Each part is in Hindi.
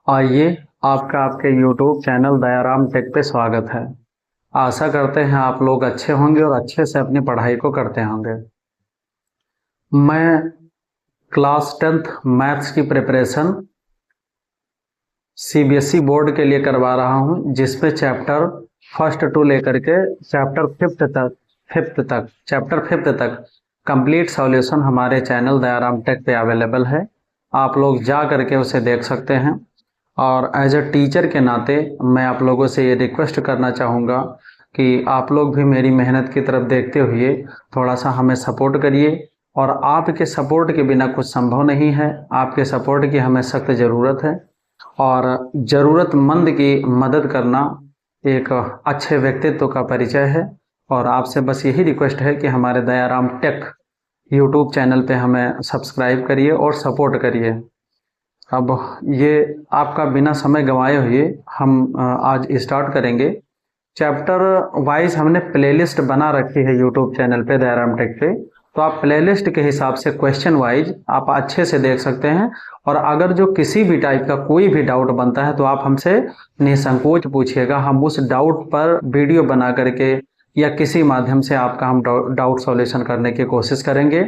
आइए, आपका आपके YouTube चैनल दयाराम टेक पे स्वागत है। आशा करते हैं आप लोग अच्छे होंगे और अच्छे से अपनी पढ़ाई को करते होंगे। मैं क्लास 10th मैथ्स की प्रिपरेशन CBSE बोर्ड के लिए करवा रहा हूं, जिसपे चैप्टर फर्स्ट टू लेकर के चैप्टर फिफ्थ तक कंप्लीट सॉल्यूशन हमारे चैनल दयाराम टेक पे अवेलेबल है। आप लोग जा करके उसे देख सकते हैं। और एज ए टीचर के नाते मैं आप लोगों से ये रिक्वेस्ट करना चाहूँगा कि आप लोग भी मेरी मेहनत की तरफ देखते हुए थोड़ा सा हमें सपोर्ट करिए। और आपके सपोर्ट के बिना कुछ संभव नहीं है। आपके सपोर्ट की हमें सख्त ज़रूरत है और ज़रूरतमंद की मदद करना एक अच्छे व्यक्तित्व का परिचय है। और आपसे बस यही रिक्वेस्ट है कि हमारे दयाराम टेक यूट्यूब चैनल पे हमें सब्सक्राइब करिए और सपोर्ट करिए। अब ये आपका बिना समय गंवाए हुए हम आज स्टार्ट करेंगे। चैप्टर वाइज हमने प्लेलिस्ट बना रखी है यूट्यूब चैनल पे दयाराम टेक पे, तो आप प्लेलिस्ट के हिसाब से क्वेश्चन वाइज आप अच्छे से देख सकते हैं। और अगर जो किसी भी टाइप का कोई भी डाउट बनता है तो आप हमसे निसंकोच पूछिएगा। हम उस डाउट पर वीडियो बना करके या किसी माध्यम से आपका हम डाउट सॉल्यूशन करने की कोशिश करेंगे,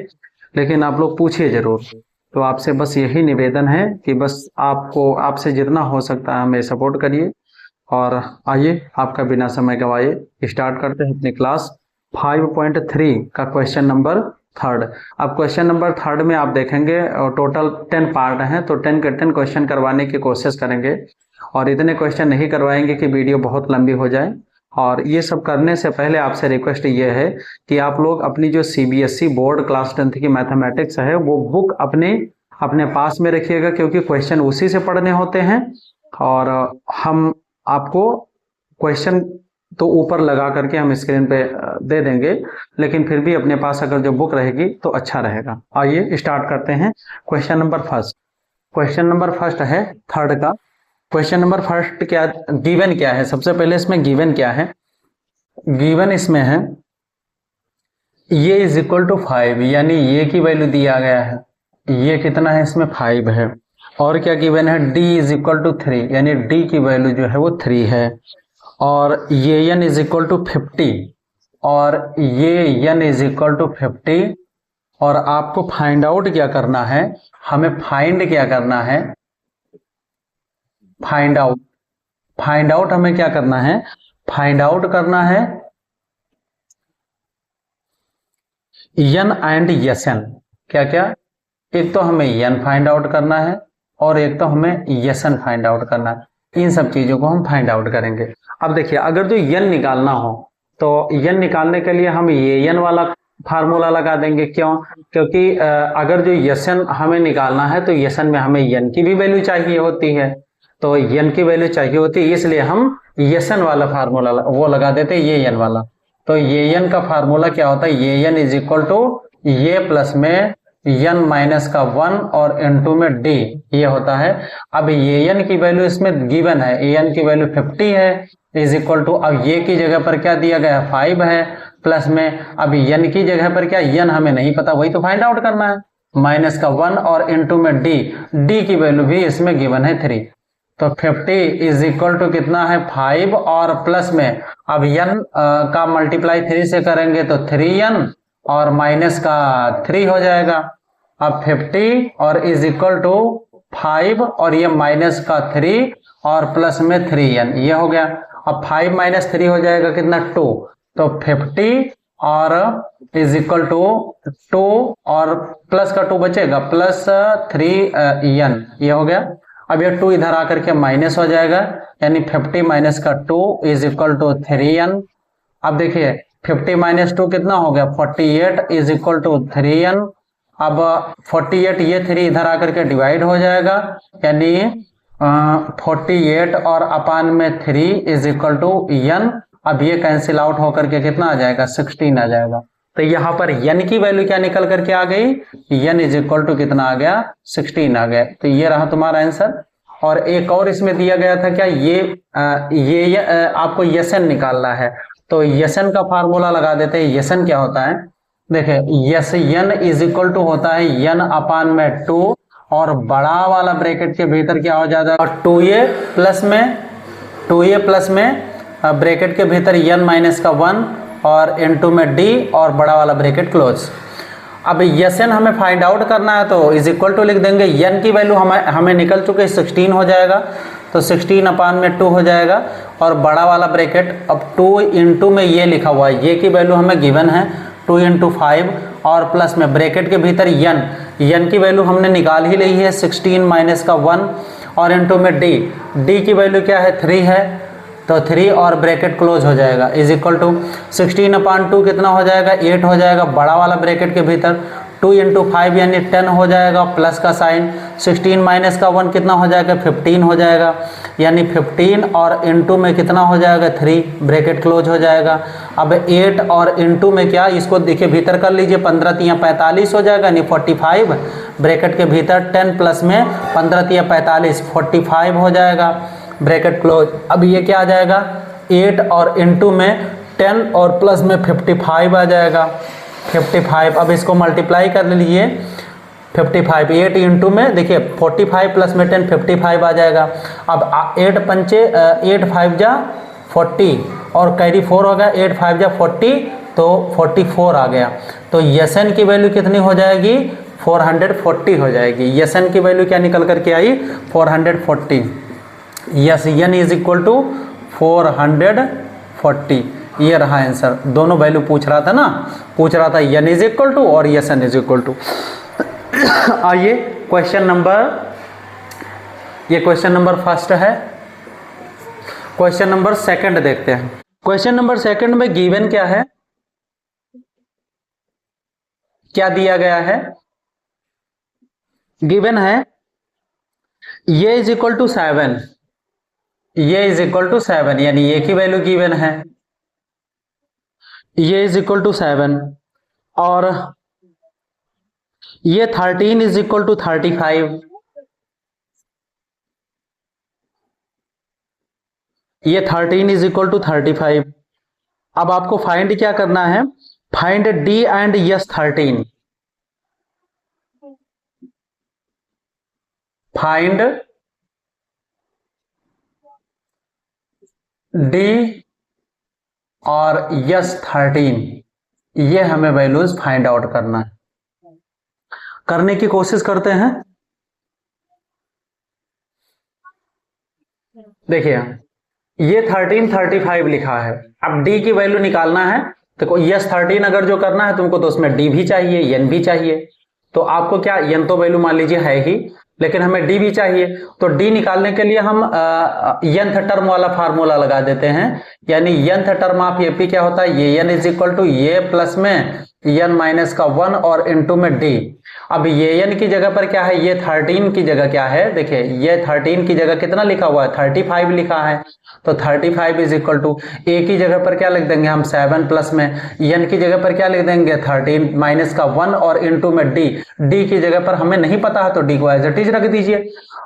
लेकिन आप लोग पूछिए ज़रूर। तो आपसे बस यही निवेदन है कि बस आपसे जितना हो सकता है हमें सपोर्ट करिए। और आइए, आपका बिना समय गंवाए स्टार्ट करते हैं अपनी क्लास 5.3 का क्वेश्चन नंबर थर्ड। अब क्वेश्चन नंबर थर्ड में आप देखेंगे टोटल 10 पार्ट हैं, तो 10 के 10 क्वेश्चन करवाने की कोशिश करेंगे। और इतने क्वेश्चन नहीं करवाएंगे कि वीडियो बहुत लंबी हो जाए। और ये सब करने से पहले आपसे रिक्वेस्ट ये है कि आप लोग अपनी जो CBSE बोर्ड क्लास 10th की मैथमेटिक्स है वो बुक अपने पास में रखिएगा, क्योंकि क्वेश्चन उसी से पढ़ने होते हैं। और हम आपको क्वेश्चन तो ऊपर लगा करके हम स्क्रीन पे दे देंगे, लेकिन फिर भी अपने पास अगर जो बुक रहेगी तो अच्छा रहेगा। आइए स्टार्ट करते हैं। क्वेश्चन नंबर फर्स्ट है थर्ड का। क्वेश्चन नंबर फर्स्ट क्या गिवन क्या है? सबसे पहले इसमें गिवन क्या है? गिवन इसमें है ये इज इक्वल टू 5, यानी ये की वैल्यू दिया गया है। ये कितना है? इसमें 5 है। और क्या गिवन है? d इज इक्वल टू 3, यानी d की वैल्यू जो है वो 3 है। और ये n इज इक्वल टू 50 और ये n इज इक्वल टू 50। और आपको फाइंड आउट क्या करना है? हमें फाइंड क्या करना है? फाइंड आउट हमें क्या करना है? फाइंड आउट करना है n एंड Sn। क्या क्या? एक तो हमें n फाइंड आउट करना है और एक तो हमें Sn फाइंड आउट करना है। इन सब चीजों को हम फाइंड आउट करेंगे। अब देखिए, अगर जो n निकालना हो तो n निकालने के लिए हम ये n वाला फार्मूला लगा देंगे। क्यों? क्योंकि अगर जो Sn हमें निकालना है तो Sn में हमें n की भी वैल्यू चाहिए होती है। तो n की वैल्यू चाहिए होती है, इसलिए हम Sn वाला फार्मूला वो लगा देते हैं, ये n वाला। तो ये n का फार्मूला क्या होता है? ये n इज इक्वल टू ये प्लस में n माइनस का 1 और n2 में d, ये होता है। अब ये n की वैल्यू इसमें गिवन है, an की वैल्यू 50 है, इज इक्वल टू अब ये की जगह पर क्या दिया गया है? 5 है, प्लस में अब n की जगह पर क्या? n हमें नहीं पता, वही तो फाइंड आउट करना है। माइनस का 1 और n2 में d की वैल्यू भी इसमें गिवन है 3। तो 50 इज इक्वल टू कितना है? 5 और प्लस में अब n का मल्टीप्लाई 3 से करेंगे तो 3n और माइनस का 3 हो जाएगा। अब 50 और इज इक्वल टू 5 और ये माइनस का 3 और प्लस में 3n, ये हो गया। अब 5 माइनस 3 हो जाएगा कितना? 2। तो 50 और इज इक्वल टू 2 और प्लस का 2 बचेगा, प्लस 3n, ये हो गया। अब ये 2 इधर आकर के माइनस हो जाएगा, यानी 50 माइनस का 2 इज इक्वल टू 3n। अब देखिए 50 माइनस 2 कितना हो गया? 48 इज इक्वल टू 3n। अब 48 ये 3 इधर आकर के डिवाइड हो जाएगा, यानी 48 और अपान में 3 इज इक्वल टू n। अब ये कैंसिल आउट होकर के कितना आ जाएगा? 16 आ जाएगा। तो यहाँ पर n की वैल्यू क्या निकल करके आ गई? n इज इक्वल टू कितना आ गया? 16 आ गया। तो ये रहा तुम्हारा आंसर। और एक और इसमें दिया गया था क्या? ये आपको Sn निकालना है, तो Sn का फार्मूला लगा देते हैं। Sn क्या होता है? देखिए Sn इज इक्वल टू होता है n अपान में 2 और बड़ा वाला ब्रैकेट के भीतर क्या हो जाएगा, और 2a प्लस में ब्रैकेट के भीतर n माइनस का 1 और n2 में d और बड़ा वाला ब्रैकेट क्लोज। अब Sn हमें फाइंड आउट करना है तो इज इक्वल टू लिख देंगे, n की वैल्यू हमें निकल चुके 16 हो जाएगा, तो 16 अपान में 2 हो जाएगा, और बड़ा वाला ब्रैकेट अब 2 इंटू में ये लिखा हुआ है, ये की वैल्यू हमें गिवन है 2 इंटू 5 और प्लस में ब्रैकेट के भीतर n की वैल्यू हमने निकाल ही ली है 16 माइनस का 1 और इंटू में d की वैल्यू क्या है 3 है, तो 3 और ब्रैकेट क्लोज हो जाएगा इज इक्वल टू 16 अपान 2 कितना हो जाएगा 8 हो जाएगा, बड़ा वाला ब्रैकेट के भीतर 2 इंटू 5 यानी 10 हो जाएगा, प्लस का साइन 16 माइनस का 1 कितना हो जाएगा 15 हो जाएगा, यानी 15 और इंटू में कितना हो जाएगा 3, ब्रैकेट क्लोज हो जाएगा। अब 8 और इंटू में क्या, इसको देखिए भीतर कर लीजिए, 15 तिया 45 हो जाएगा यानी 45, ब्रैकेट के भीतर 10 प्लस में 15 तिया 45 45 हो जाएगा, ब्रैकेट क्लोज। अब ये क्या आ जाएगा 8 और इंटू में 10 और प्लस में 55 आ जाएगा 55। अब इसको मल्टीप्लाई कर लीजिए 55, 8 इंटू में देखिए 45 प्लस में 10 55 आ जाएगा। अब 8 पंचे 8 5 जा 40 और कैरी 4 हो गया, 8 5 जा 40 तो 44 आ गया। तो Sn की वैल्यू कितनी हो जाएगी 440 हो जाएगी। Sn की वैल्यू क्या निकल करके आई 440। S n is equal to 440, ये रहा आंसर। दोनों वैल्यू पूछ रहा था ना, पूछ रहा था n इज इक्वल टू और Sn इज इक्वल टू। आइए क्वेश्चन नंबर, ये क्वेश्चन नंबर फर्स्ट है, क्वेश्चन नंबर सेकंड देखते हैं। क्वेश्चन नंबर सेकंड में गिवन क्या है, क्या दिया गया है, गिवन है ये इज इक्वल टू 7, ये इज इक्वल टू 7 यानी ये की वैल्यू गिवन है, ये इज इक्वल टू 7 और ये 13 इज इक्वल टू 35, ये 13 इज इक्वल टू 35। अब आपको फाइंड क्या करना है, find d and yes 13, find d और यस 13, ये हमें वैल्यूज फाइंड आउट करना है। करने की कोशिश करते हैं। देखिए ये 13 35 लिखा है, अब d की वैल्यू निकालना है, तो यस 13 अगर जो करना है तुमको तो उसमें d भी चाहिए n भी चाहिए, तो आपको क्या n तो वैल्यू मान लीजिए है ही, लेकिन हमें d भी चाहिए, तो d निकालने के लिए हम nth टर्म वाला फार्मूला लगा देते हैं, यानी nth टर्म ऑफ ये क्या होता है, ये n इज इक्वल टू ये प्लस में n माइनस का 1 और इनटू में d। अब ये n की जगह पर क्या है, ये 13 की जगह क्या है, देखिए ये 13 की जगह कितना लिखा हुआ है 35 लिखा है, तो 35 इज इक्वल टू a की जगह पर क्या लिख देंगे हम 7 प्लस में n की जगह पर क्या लिख देंगे 13 माइनस का 1 और इनटू में d की जगह पर हमें नहीं पता है तो d को एज इट इज रख दीजिए।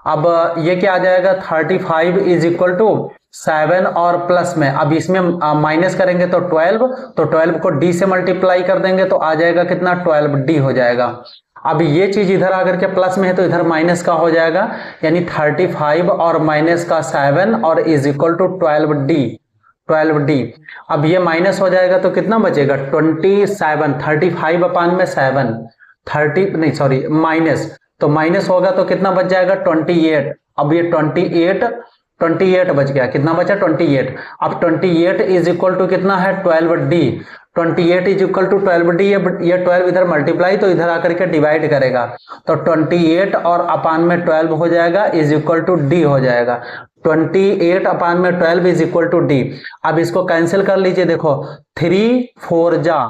अब ये क्या आ जाएगा 35 इज इक्वल टू 7 और प्लस में, अब इसमें माइनस करेंगे तो 12, तो 12 को d से मल्टीप्लाई कर देंगे तो आ जाएगा कितना 12d हो जाएगा। अब ये चीज इधर आकर के प्लस में है तो इधर माइनस का हो जाएगा, यानी 35 और माइनस का 7 और इज इक्वल टू 12d। अब ये माइनस हो जाएगा तो कितना बचेगा 27, 35 अपान में 7 30 नहीं सॉरी माइनस, तो माइनस होगा तो कितना बच जाएगा 28। अब ये 28 बच गया, कितना बचा 28। अब 28 इज इक्वल टू कितना है 12d, 28 is equal to 12d, ये 12 इधर मल्टीप्लाई तो इधर आकर के डिवाइड करेगा, तो 28 और अपान में 12 हो जाएगा इज इक्वल टू d हो जाएगा, 28 अपान में 12 इज इक्वल टू d। अब इसको कैंसिल कर लीजिए, देखो 3 4 जा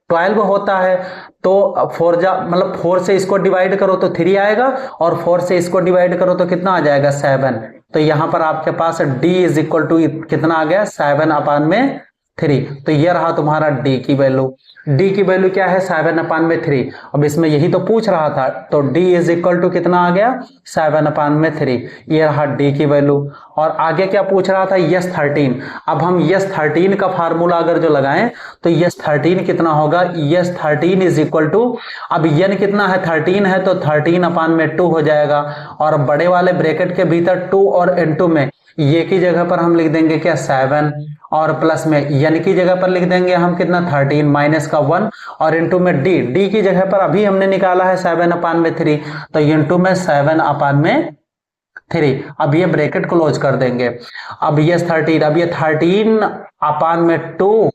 12 होता है, तो 4 जा मतलब 4 से इसको डिवाइड करो तो 3 आएगा और 4 से इसको डिवाइड करो तो कितना आ जाएगा 7, तो यहां पर आपके पास d इज इक्वल टू कितना आ गया 7 अपान में 3। तो ये रहा तुम्हारा डी की वैल्यू। डी की वैल्यू क्या है 7/3। अब इसमें यही तो पूछ रहा था, तो डी इज इक्वल टू कितना आ गया 7/3। ये रहा डी की वैल्यू। और आगे क्या पूछ रहा था यस 13। अब हम यस 13 का फार्मूला अगर जो लगाएं तो यस 13 कितना होगा, यस 13 इज इक्वल टू, अब यन कितना है 13 है तो 13/2 हो जाएगा। और बड़े वाले ब्रैकेट के भीतर 2 और इनटू में ये की जगह पर हम लिख देंगे क्या 7 और प्लस में यन की जगह पर लिख देंगे हम कितना 13 माइनस का 1 और इनटू में डी। डी की जगह पर अभी हमने निकाला है 7/3 तो इनटू में 7/3। अब ये ब्रैकेट क्लोज कर देंगे। अब ये 13, अब ये 13/2,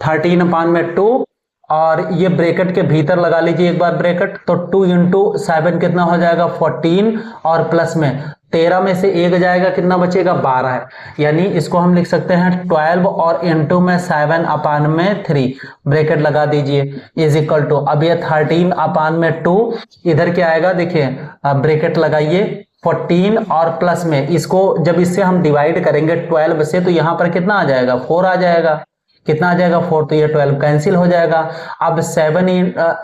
13/2 और ये ब्रैकेट के भीतर लगा लीजिए एक बार ब्रैकेट, तो 2 इंटू 7 कितना हो जाएगा 14 और प्लस में 13 में से 1 जाएगा कितना बचेगा 12 है। यानी इसको हम लिख सकते हैं 12 और इंटू में 7/3 ब्रैकेट लगा दीजिए इज इक्वल टू, अब ये 13/2 इधर क्या आएगा देखिए ब्रैकेट लगाइए 14 और प्लस में इसको जब इससे हम डिवाइड करेंगे 12 से तो यहां पर कितना आ जाएगा 4 आ जाएगा। कितना आ जाएगा 4, तो ये 12 कैंसिल हो जाएगा। अब 7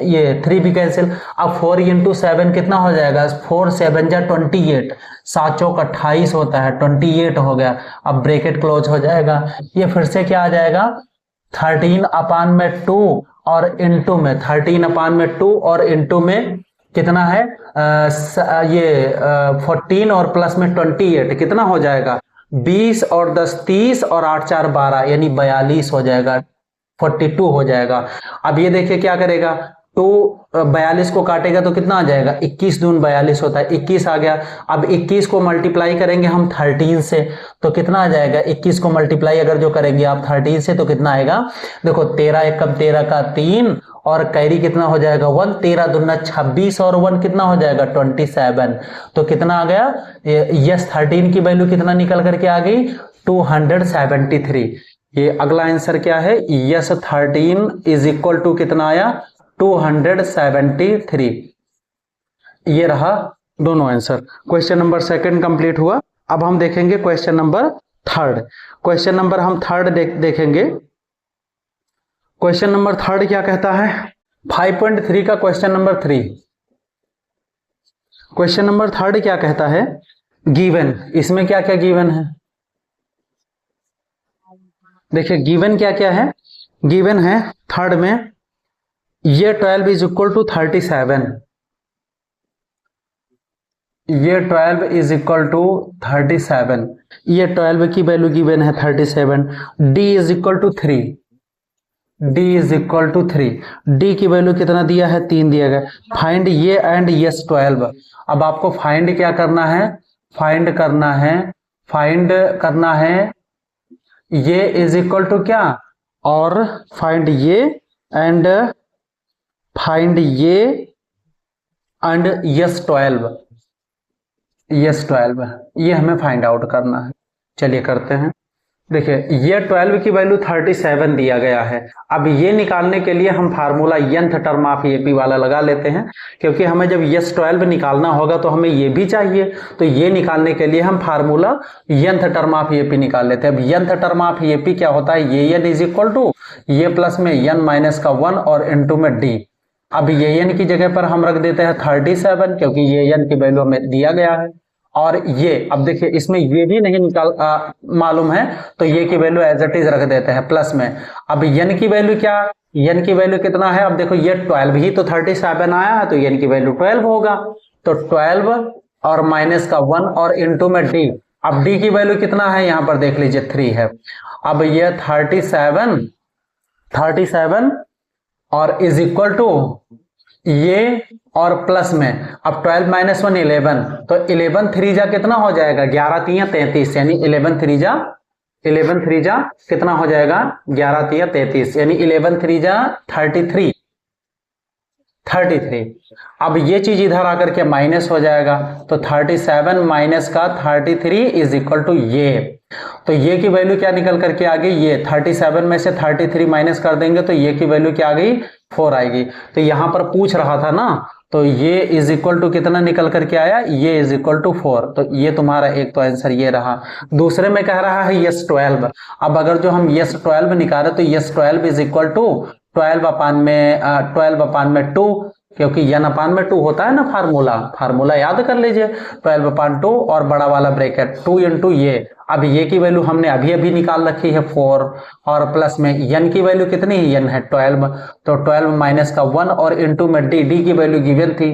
ये 3 भी कैंसिल। अब 4 इंटू 7 कितना हो जाएगा 4 7 जा 28, 7 चौक 28 होता है 28 हो गया। अब ब्रैकेट क्लोज हो जाएगा। ये फिर से क्या आ जाएगा 13/2 और इंटू में 13/2 और इंटू में कितना है ये 14 और प्लस में 28 कितना हो जाएगा 20 और 10 30 और 8 4 12 यानी 42 हो जाएगा 42 हो जाएगा। अब ये देखिए क्या करेगा 42 को काटेगा तो कितना आ जाएगा 21 दून 42 होता है 21 आ गया। अब 21 को मल्टीप्लाई करेंगे हम 13 से तो कितना आ जाएगा 21 को मल्टीप्लाई अगर जो करेंगे आप 13 से तो कितना आएगा देखो 13 एकम 13 का 3 और कैरी कितना हो जाएगा 1, 13 दूना 26 और 1 कितना हो जाएगा 27। तो कितना आ गया यस 13 की वैल्यू कितना निकल करके आ गई 273। ये अगला आंसर क्या है यस 13 इज इक्वल टू कितना आया 273। ये रहा दोनों आंसर। क्वेश्चन नंबर 2 कंप्लीट हुआ। अब हम देखेंगे क्वेश्चन नंबर 3। क्वेश्चन नंबर हम 3 देखेंगे। क्वेश्चन नंबर 3 क्या कहता है 5.3 का क्वेश्चन नंबर 3। क्वेश्चन नंबर 3 क्या कहता है गिवन। इसमें क्या क्या गिवन है देखिए गिवन क्या क्या है। गिवन है 3 में ये 12 इज इक्वल टू 37, ये 12 इज इक्वल टू 37, ये 12 की वैल्यू गिवन है 37। D is equal to 3, D is equal to 3, D की वैल्यू कितना दिया है 3 दिया गया। फाइंड ये एंड यस 12। अब आपको फाइंड क्या करना है फाइंड करना है ये इज इक्वल टू क्या और फाइंड ये एंड यस 12, यस 12 ये हमें फाइंड आउट करना है। चलिए करते हैं। देखिए ये 12 की वैल्यू 37 दिया गया है। अब ये निकालने के लिए हम formula nth term of AP वाला लगा लेते हैं, क्योंकि हमें जब यस 12 निकालना होगा तो हमें ये भी चाहिए। तो ये निकालने के लिए हम formula nth term of AP निकाल लेते हैं। अब nth टर्म ऑफ एपी क्या होता है ये n इज इक्वल टू ये प्लस में n माइनस का 1 और इनटू में डी। अब ये n की जगह पर हम रख देते हैं 37 क्योंकि ये n की वैल्यू हमें दिया गया है। और ये अब देखिए इसमें ये भी नहीं मालूम है तो ये की वैल्यू एज इट इज रख देते हैं प्लस में। अब n की वैल्यू क्या n की वैल्यू कितना है अब देखो ये 12 ही तो 37 आया है तो n की वैल्यू 12 होगा। तो 12 और माइनस का 1 और इनटू में डी। अब डी की वैल्यू कितना है यहाँ पर देख लीजिए 3 है। अब ये 37 और इज इक्वल टू ये और प्लस में अब 12 माइनस 1 11 तो 11 3 जा कितना हो जाएगा 11 3 33 यानी 11 3 जा कितना हो जाएगा 11 3 33 यानी 11 3 जा 33। अब ये चीज इधर आकर के माइनस हो जाएगा तो 37 माइनस का 33 इज इक्वल टू ये। तो ये की वैल्यू क्या निकल करके आ गई ये 37 में से 33 माइनस कर देंगे तो ये की वैल्यू क्या आ गई 4 आएगी। तो यहां पर पूछ रहा था ना तो ये इज इक्वल टू कितना निकल करके आया, ये इज इक्वल टू 4। तो ये तुम्हारा एक तो आंसर ये रहा। दूसरे में कह रहा है यस 12। अब अगर जो हम यस 12 निकाले तो यस 12 इज इक्वल टू 12/2, क्योंकि n अपान में 2 होता है ना फार्मूला याद कर लीजिए। 12/2 और बड़ा वाला ब्रैकेट 2 इंटू ये। अब ये की वैल्यू हमने अभी अभी निकाल रखी है 4, और प्लस में n की वैल्यू कितनी है, n है 12, तो 12 माइनस का 1 और इंटू में d की वैल्यू गिवन थी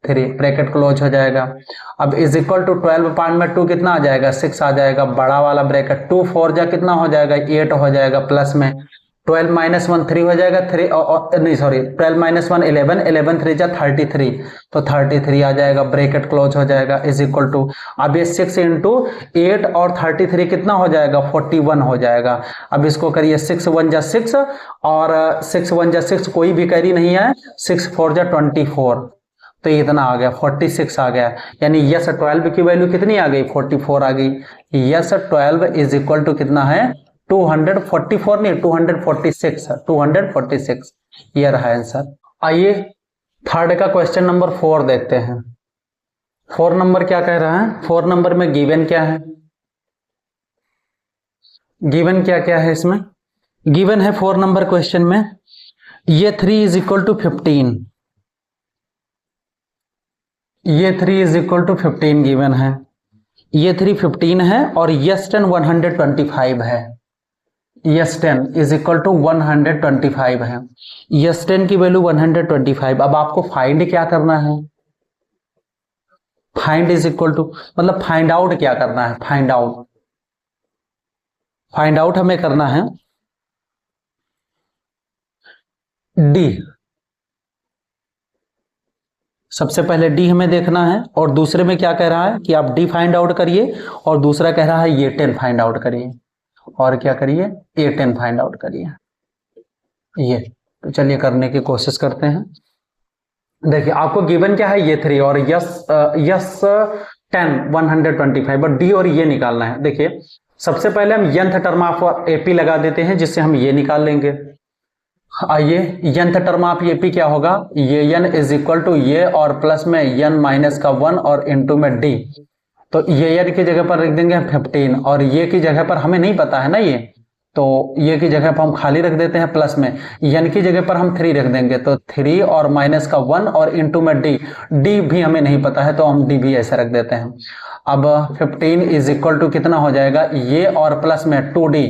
3, ब्रैकेट क्लोज हो जाएगा। अब इज इक्वल टू 12/2 कितना आ जाएगा, 6 आ जाएगा, बड़ा वाला ब्रैकेट 2 4 जा कितना हो जाएगा, 8 हो जाएगा, प्लस में 12 माइनस 1 3 हो जाएगा, 3 नहीं सॉरी 12 माइनस 1 11, 11 3 जा 33, तो 33 आ जाएगा, ब्रैकेट क्लोज हो जाएगा, इज इक्वल टू। अब ये 6 इंटू 8 और 33 कितना हो जाएगा, 41 हो जाएगा। अब इसको करिए 6 1 जा 6 और 6 1 जा 6, कोई भी कैरी नहीं है, 6 4 जा 24, तो इतना आ गया 46 आ गया। यानी यस 12 की वैल्यू कितनी आ गई, 44 आ गई। यस 12 इज इक्वल टू कितना है, 244 नहीं 246 ये रहा आंसर। आइए थर्ड का क्वेश्चन नंबर 4 देखते हैं। 4 नंबर क्या कह रहा है, 4 नंबर में गिवन क्या है, गिवन क्या क्या है इसमें, गिवन है 4 नंबर क्वेश्चन में ये 3 इज इक्वल टू 15, ये 3 इज इक्वल टू 15 गिवन है, ये 3 15 है और यस 10 125 है, यस 10 इज इक्वल टू 125 है, यस 10 की वैल्यू 125। अब आपको फाइंड क्या करना है, फाइंड इज इक्वल टू मतलब फाइंड आउट क्या करना है, फाइंड आउट हमें करना है डी। सबसे पहले डी हमें देखना है, और दूसरे में क्या कह रहा है कि आप डी फाइंड आउट करिए, और दूसरा कह रहा है ये 10 फाइंड आउट करिए, और क्या करिए, ये 10 फाइंड आउट करिए। ये तो चलिए करने की कोशिश करते हैं। देखिए आपको गिवन क्या है, ये 3 और यस 10 125, और डी और ये निकालना है। देखिए सबसे पहले हम nth टर्म ऑफ एपी लगा देते हैं, जिससे हम ये निकाल लेंगे। आइए nth टर्म ऑफ एपी क्या होगा, ये n इज इक्वल टू ये और प्लस में n माइनस का 1 और इनटू में d, तो ये n की जगह पर रख देंगे 15, और ये की जगह पर हमें नहीं पता है ना ये, तो ये की जगह पर हम खाली रख देते हैं, प्लस में n की जगह पर हम 3 रख देंगे, तो 3 और माइनस का 1 और इनटू में d भी हमें नहीं पता है, तो हम d भी ऐसे रख देते हैं। अब 15 इज इक्वल टू कितना हो जाएगा, ये और प्लस में 2d,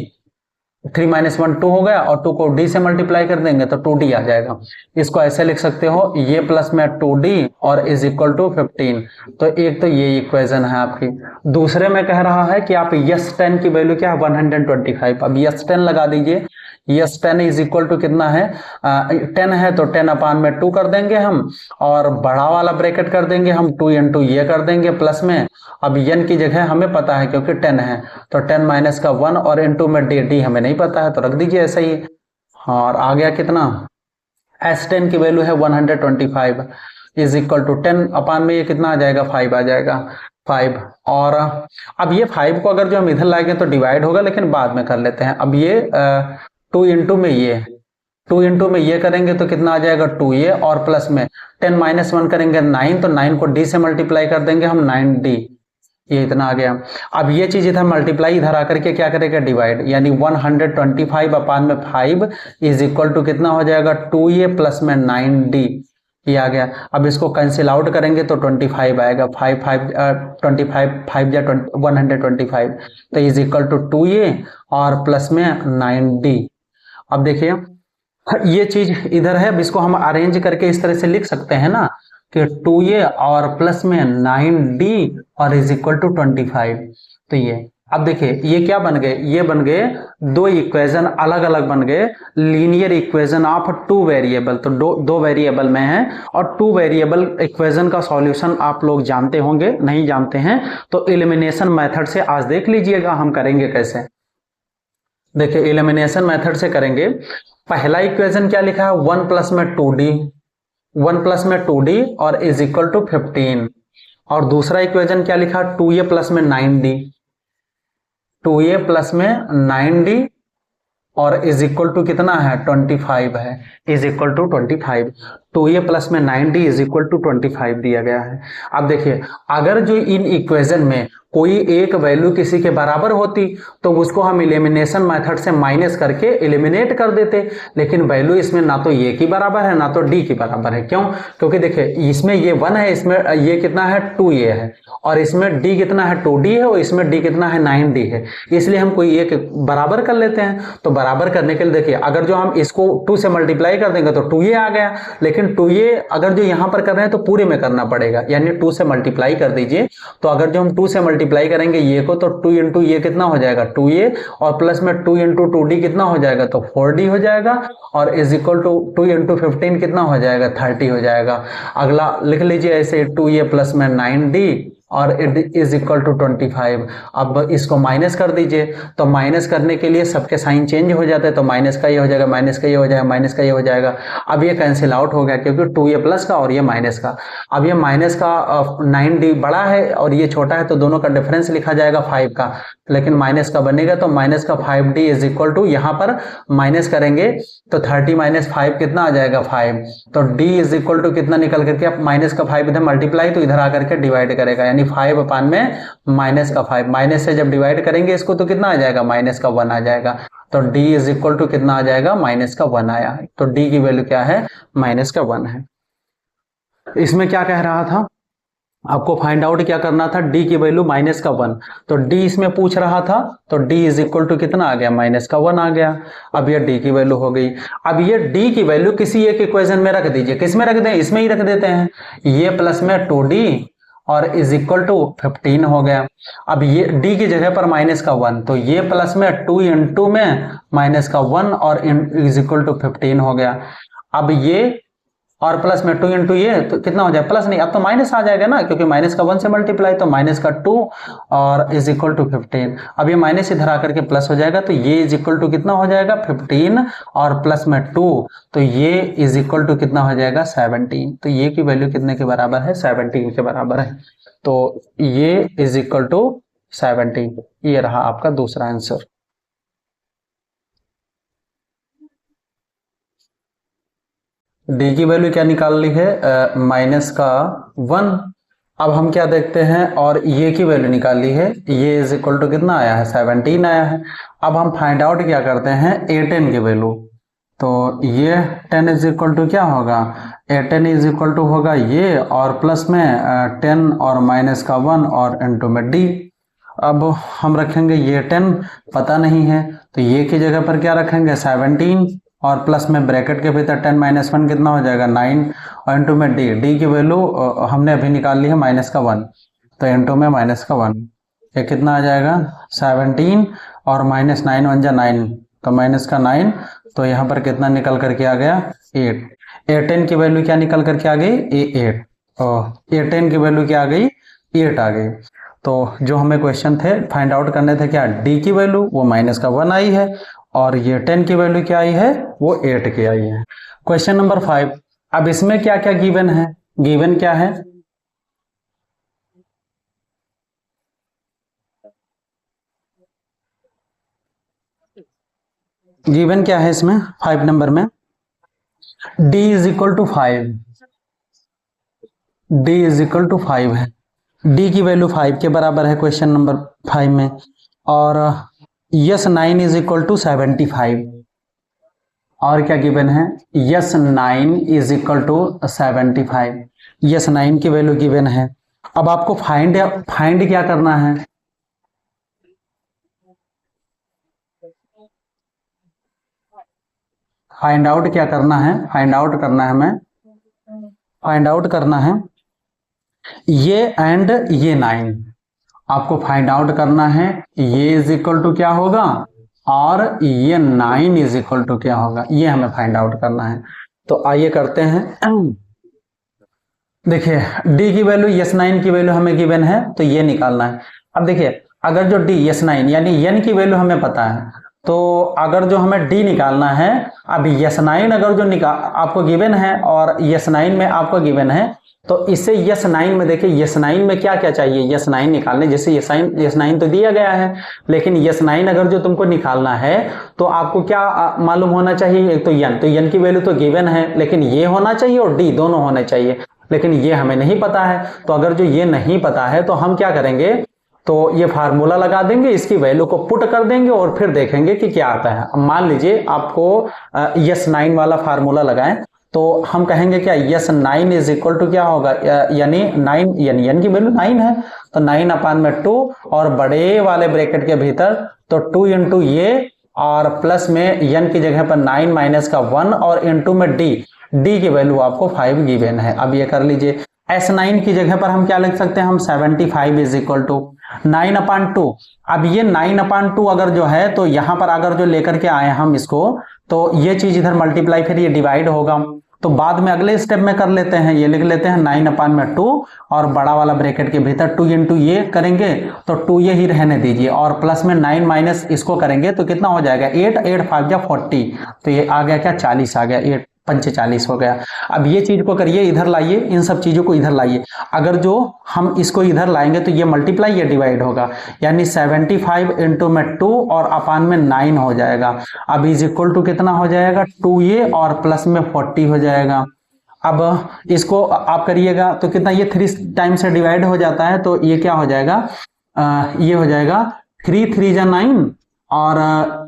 3 माइनस 1 2 हो गया, और 2 को d से मल्टीप्लाई कर देंगे तो 2d आ जाएगा। इसको ऐसे लिख सकते हो, ये प्लस में 2d और इज इक्वल टू 15। तो एक तो ये इक्वेशन है आपकी। दूसरे में कह रहा है कि आप यस 10 की वैल्यू क्या है, 125। अब यस 10 लगा दीजिए, यस 10 इज इक्वल टू कितना है, 10 है तो 10 अपान में 2 कर देंगे हम, और बड़ा वाला ब्रैकेट कर देंगे हम 2 इंटू ये कर देंगे, प्लस में अब n की जगह हमें पता है क्योंकि 10 है, तो 10 माइनस का 1 और इंटू में d हमें नहीं पता है, तो रख दीजिए ऐसे ही। हाँ, और आ गया कितना, S10 की वैल्यू है 125 इज इक्वल टू 10 अपान में ये कितना आ जाएगा, 5 आ जाएगा, 5। और अब ये 5 को अगर जो हम इधर लाएंगे तो डिवाइड होगा, लेकिन बाद में कर लेते हैं। अब ये 2 इंटू में ये 2 इंटू में ये करेंगे तो कितना आ जाएगा, 2 ये और प्लस में 10 माइनस 1 करेंगे 9, तो 9 को d से मल्टीप्लाई कर देंगे हम, 9d, ये इतना आ गया। अब ये चीज इधर मल्टीप्लाई, इधर आकर के क्या करेगा, डिवाइड, यानी 125 अपान में 5 इज इक्वल टू कितना हो जाएगा, 2a प्लस में 9d, ये आ गया। अब इसको कैंसिल आउट करेंगे तो 25 आएगा, 5 5 25 5 जा 125, तो इज इक्वल टू 2a और प्लस में 9d। अब देखिए ये चीज इधर है, अब इसको हम अरेंज करके इस तरह से लिख सकते हैं ना कि 2a और प्लस में 9d और इज इक्वल टू 25। तो ये अब देखिए ये क्या बन गए, ये बन गए दो इक्वेशन अलग अलग बन गए, लीनियर इक्वेशन ऑफ 2 वेरिएबल। तो दो वेरिएबल में है, और 2 वेरिएबल इक्वेशन का सॉल्यूशन आप लोग जानते होंगे, नहीं जानते हैं तो एलिमिनेशन मेथड से आज देख लीजिएगा हम करेंगे कैसे। देखिए एलिमिनेशन मेथड से करेंगे। पहला इक्वेशन क्या लिखा है, 1 प्लस में 2d, 1 प्लस में 2d और इज इक्वल टू 15, और दूसरा इक्वेशन क्या लिखा, 2a प्लस में 9d, 2a प्लस में 9d और इज इक्वल टू कितना है, 25 है, is equal to 25। 2a plus में 9d इज इक्वल टू 25 दिया गया है। अब देखिए, अगर जो इन इक्वेशन में कोई एक वैल्यू किसी के बराबर होती तो उसको हम एलिमिनेशन मेथड से माइनस करके एलिमिनेट कर देते, लेकिन वैल्यू इसमें ना तो ये की बराबर है ना तो डी की बराबर है। क्यों? क्योंकि देखिए इसमें ये 1 है, इसमें ये कितना है 2a है, और इसमें d कितना है 2d है, और इसमें d कितना है 9d है, इसलिए हम कोई एक बराबर कर लेते हैं। तो बराबर करने के लिए देखिए, अगर जो हम इसको 2 से मल्टीप्लाई कर देंगे तो 2a आ गया, लेकिन 2a अगर जो यहां पर कर रहे हैं तो पूरे में करना पड़ेगा, यानी 2 से मल्टीप्लाई कर दीजिए। तो अगर जो हम 2 से मल्टीप्लाई करेंगे ये को, तो 2 इंटू ये कितना हो जाएगा 2a, और प्लस में 2 इंटू 2d कितना हो जाएगा तो 4d हो जाएगा, और इज इक्वल टू 2 इंटू 15 कितना हो जाएगा 30 हो जाएगा। अगला लिख लीजिए ऐसे 2a प्लस में 9d और इट इज इक्वल टू 25। अब इसको माइनस कर दीजिए, तो माइनस करने के लिए सबके साइन चेंज हो जाते हैं, तो माइनस का ये हो जाएगा, माइनस का ये हो जाएगा, माइनस का ये हो जाएगा। अब ये कैंसिल आउट हो गया क्योंकि 2a प्लस का और ये माइनस का। अब ये माइनस का 9d बड़ा है और ये छोटा है, तो दोनों का डिफरेंस लिखा जाएगा 5 का, लेकिन माइनस का बनेगा तो माइनस का 5d इज इक्वल टू, यहाँ पर माइनस करेंगे तो 30 माइनस 5 कितना आ जाएगा 5, तो d इज इक्वल टू कितना निकल करके, अब माइनस का 5 इधर मल्टीप्लाई तो इधर आकर के डिवाइड करेगा, यानी 5 अपान में माइनस का 5, माइनस से जब डिवाइड करेंगे इसको तो कितना आ जाएगा माइनस का 1 आ जाएगा। तो d इज इक्वल टू कितना आ जाएगा माइनस का 1 आया है, तो d की वैल्यू क्या है माइनस का 1 है। इसमें क्या कह रहा था, आपको फाइंड आउट क्या करना था, d की वैल्यू माइनस का 1, तो d इसमें पूछ रहा था, तो d इज इक्वल टू कितना आ गया माइनस का 1 आ गया। अब ये d की वैल्यू हो गई। अब ये d की वैल्यू किसी एक इक्वेशन में रख दीजिए, किस में रख दें, इसमें ही रख देते हैं, ये प्लस में 2d और इज इक्वल टू 15 हो गया। अब ये d की जगह पर माइनस का 1, तो ये प्लस में 2 इंटू में माइनस का 1 और इज इक्वल टू 15 हो गया। अब ये और प्लस में 2 इंटू ये तो कितना हो जाए, प्लस नहीं, अब तो माइनस आ जाएगा ना, क्योंकि माइनस का 1 से मल्टीप्लाई, तो माइनस का 2 और इज इक्वल टू 15। अब ये माइनस इधर आकर के प्लस हो जाएगा, तो ये इज इक्वल टू कितना हो जाएगा 15 और प्लस में 2, तो ये इज इक्वल टू कितना हो जाएगा 17। तो ये की वैल्यू कितने के बराबर है 17 के बराबर है, तो ये इज इक्वल टू 17। ये रहा आपका दूसरा आंसर। डी की वैल्यू क्या निकाल ली है माइनस का 1। अब हम क्या देखते हैं, और ये की वैल्यू निकाल ली है, ये इज इक्वल टू कितना आया है 17 आया है। अब हम फाइंड आउट क्या करते हैं a10 की वैल्यू, तो ये 10 इज इक्वल टू क्या होगा, a10 इज इक्वल टू होगा ये और प्लस में 10 और माइनस का 1 और इनटू में d। अब हम रखेंगे ये 10 पता नहीं है, तो ये की जगह पर क्या रखेंगे 17 और प्लस में ब्रैकेट के भीतर 10 माइनस 1 कितना हो जाएगा 9 और इनटू में d की वैल्यू हमने अभी निकाल ली है माइनस का 1, तो इनटू में माइनस का 1, ये कितना आ जाएगा 17 और माइनस 9 1 जा 9, तो माइनस का 9, तो यहाँ पर कितना निकल करके आ गया 8। a10 की वैल्यू क्या निकल करके आ गई a8, और a10 की वैल्यू क्या आ गई 8 आ गई। तो जो हमें क्वेश्चन थे फाइंड आउट करने थे क्या, d की वैल्यू वो माइनस का 1 आई है, और ये 10 की वैल्यू क्या आई है वो 8 की आई है। Question number 5। अब इसमें क्या क्या गिवन है, गिवन क्या है, गिवन क्या है इसमें 5 नंबर में, d is equal to 5, d is equal to 5 है, d की वैल्यू 5 के बराबर है क्वेश्चन नंबर 5 में, और यस 9 इज इक्वल टू 75, और क्या गिवन है S 9 is equal to 75, S 9 की वैल्यू गिवन है। अब आपको फाइंड क्या करना है, फाइंड आउट क्या करना है, फाइंड आउट करना है हमें, फाइंड आउट करना है ये एंड ये 9, आपको फाइंड आउट करना है ये इज इक्वल टू क्या होगा और ये 9 इज इक्वल टू क्या होगा, ये हमें फाइंड आउट करना है। तो आइए करते हैं। देखिए d की वैल्यू यस 9 की वैल्यू हमें गिवन है, तो ये निकालना है। अब देखिए अगर जो d यस 9 यानी n की वैल्यू हमें पता है, तो अगर जो हमें डी निकालना है, अब S9 अगर जो आपको गिवन है और S9 में आपको गिवन है, तो इससे S9 में देखिए S9 में क्या क्या चाहिए S9 निकालने, जैसे S9 तो दिया गया है, लेकिन S9 अगर जो तुमको निकालना है तो आपको क्या मालूम होना चाहिए, एक तो n की वैल्यू तो गिवन है, लेकिन ये होना चाहिए और d दोनों होने चाहिए, लेकिन ये हमें नहीं पता है। तो अगर जो ये नहीं पता है तो हम क्या करेंगे, तो ये फार्मूला लगा देंगे, इसकी वैल्यू को पुट कर देंगे और फिर देखेंगे कि क्या आता है। अब मान लीजिए आपको S9 वाला फार्मूला लगाएं, तो हम कहेंगे क्या S9 इज इक्वल टू क्या होगा, यानी 9 यानी n की वैल्यू 9 है, तो 9 अपान में 2 और बड़े वाले ब्रैकेट के भीतर तो 2 इंटू ये और प्लस में n की जगह पर 9 माइनस का 1 और इंटू में d की वैल्यू आपको 5 गिवन है। अब ये कर लीजिए, S9 की जगह पर हम क्या लिख सकते हैं, हम 75 इज इक्वल टू 9/2। अब ये 9/2 अगर जो है, तो यहां पर अगर जो लेकर के आए हम इसको, तो ये चीज इधर मल्टीप्लाई फिर ये डिवाइड होगा, तो बाद में अगले स्टेप में कर लेते हैं, ये लिख लेते हैं 9/2 और बड़ा वाला ब्रैकेट के भीतर 2 इंटू ये करेंगे तो 2 ये ही रहने दीजिए और प्लस में 9 माइनस इसको करेंगे तो कितना हो जाएगा 8 8 5 जा 40, तो ये आ गया क्या 40 आ गया, 8 5 40 हो गया। अब ये चीज को करिए, इधर लाइए, इन सब चीजों को इधर लाइए, अगर जो हम इसको इधर लाएंगे तो ये मल्टीप्लाई ये डिवाइड होगा, यानी 75 इंटू में 2 और अपान में 9 हो जाएगा। अब इज इक्वल टू कितना हो जाएगा 2 ये और प्लस में 40 हो जाएगा। अब इसको आप करिएगा तो कितना, ये 3 टाइम से डिवाइड हो जाता है, तो ये क्या हो जाएगा, ये हो जाएगा 3 3 जा 9 और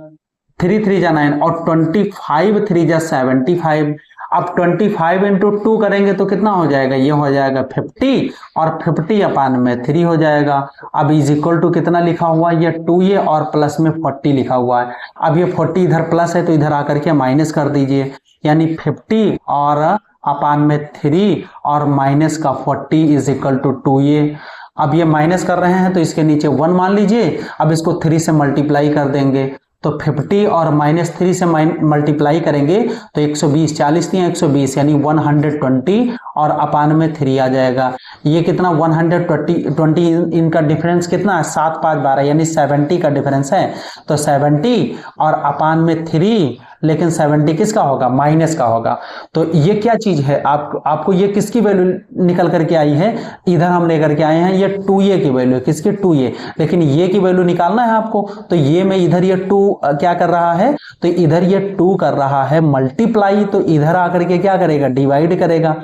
3 3 जा 9 और 25 3 जा 75। अब 25 इंटू 2 करेंगे तो कितना हो जाएगा, ये हो जाएगा 50 और 50 अपान में 3 हो जाएगा। अब इज इक्वल टू कितना लिखा हुआ है, ये 2 ये और प्लस में 40 लिखा हुआ है। अब ये 40 इधर प्लस है तो इधर आकर के माइनस कर दीजिए, यानी 50 और अपान में 3 और माइनस का 40 इज इक्वल टू 2 ये। अब ये माइनस कर रहे हैं तो इसके नीचे 1 मान लीजिए, अब इसको 3 से मल्टीप्लाई कर देंगे तो 50 और -3 से मल्टीप्लाई करेंगे तो 120, 40 दिया 120 यानी 120 और अपान में 3 आ जाएगा। ये कितना 120 इनका डिफरेंस कितना है 7 5 12 यानी 70 का डिफरेंस है, तो 70 और अपान में 3, लेकिन 70 किसका होगा, माइनस का होगा। तो ये क्या चीज है, आपको ये किसकी वैल्यू निकल करके आई है, इधर हम लेकर के आए हैं ये 2a की वैल्यू, किसकी 2a, लेकिन ये की वैल्यू निकालना है आपको, तो ये में इधर ये 2 क्या कर रहा है, तो इधर ये 2 कर रहा है मल्टीप्लाई, तो इधर आकर के क्या करेगा डिवाइड करेगा,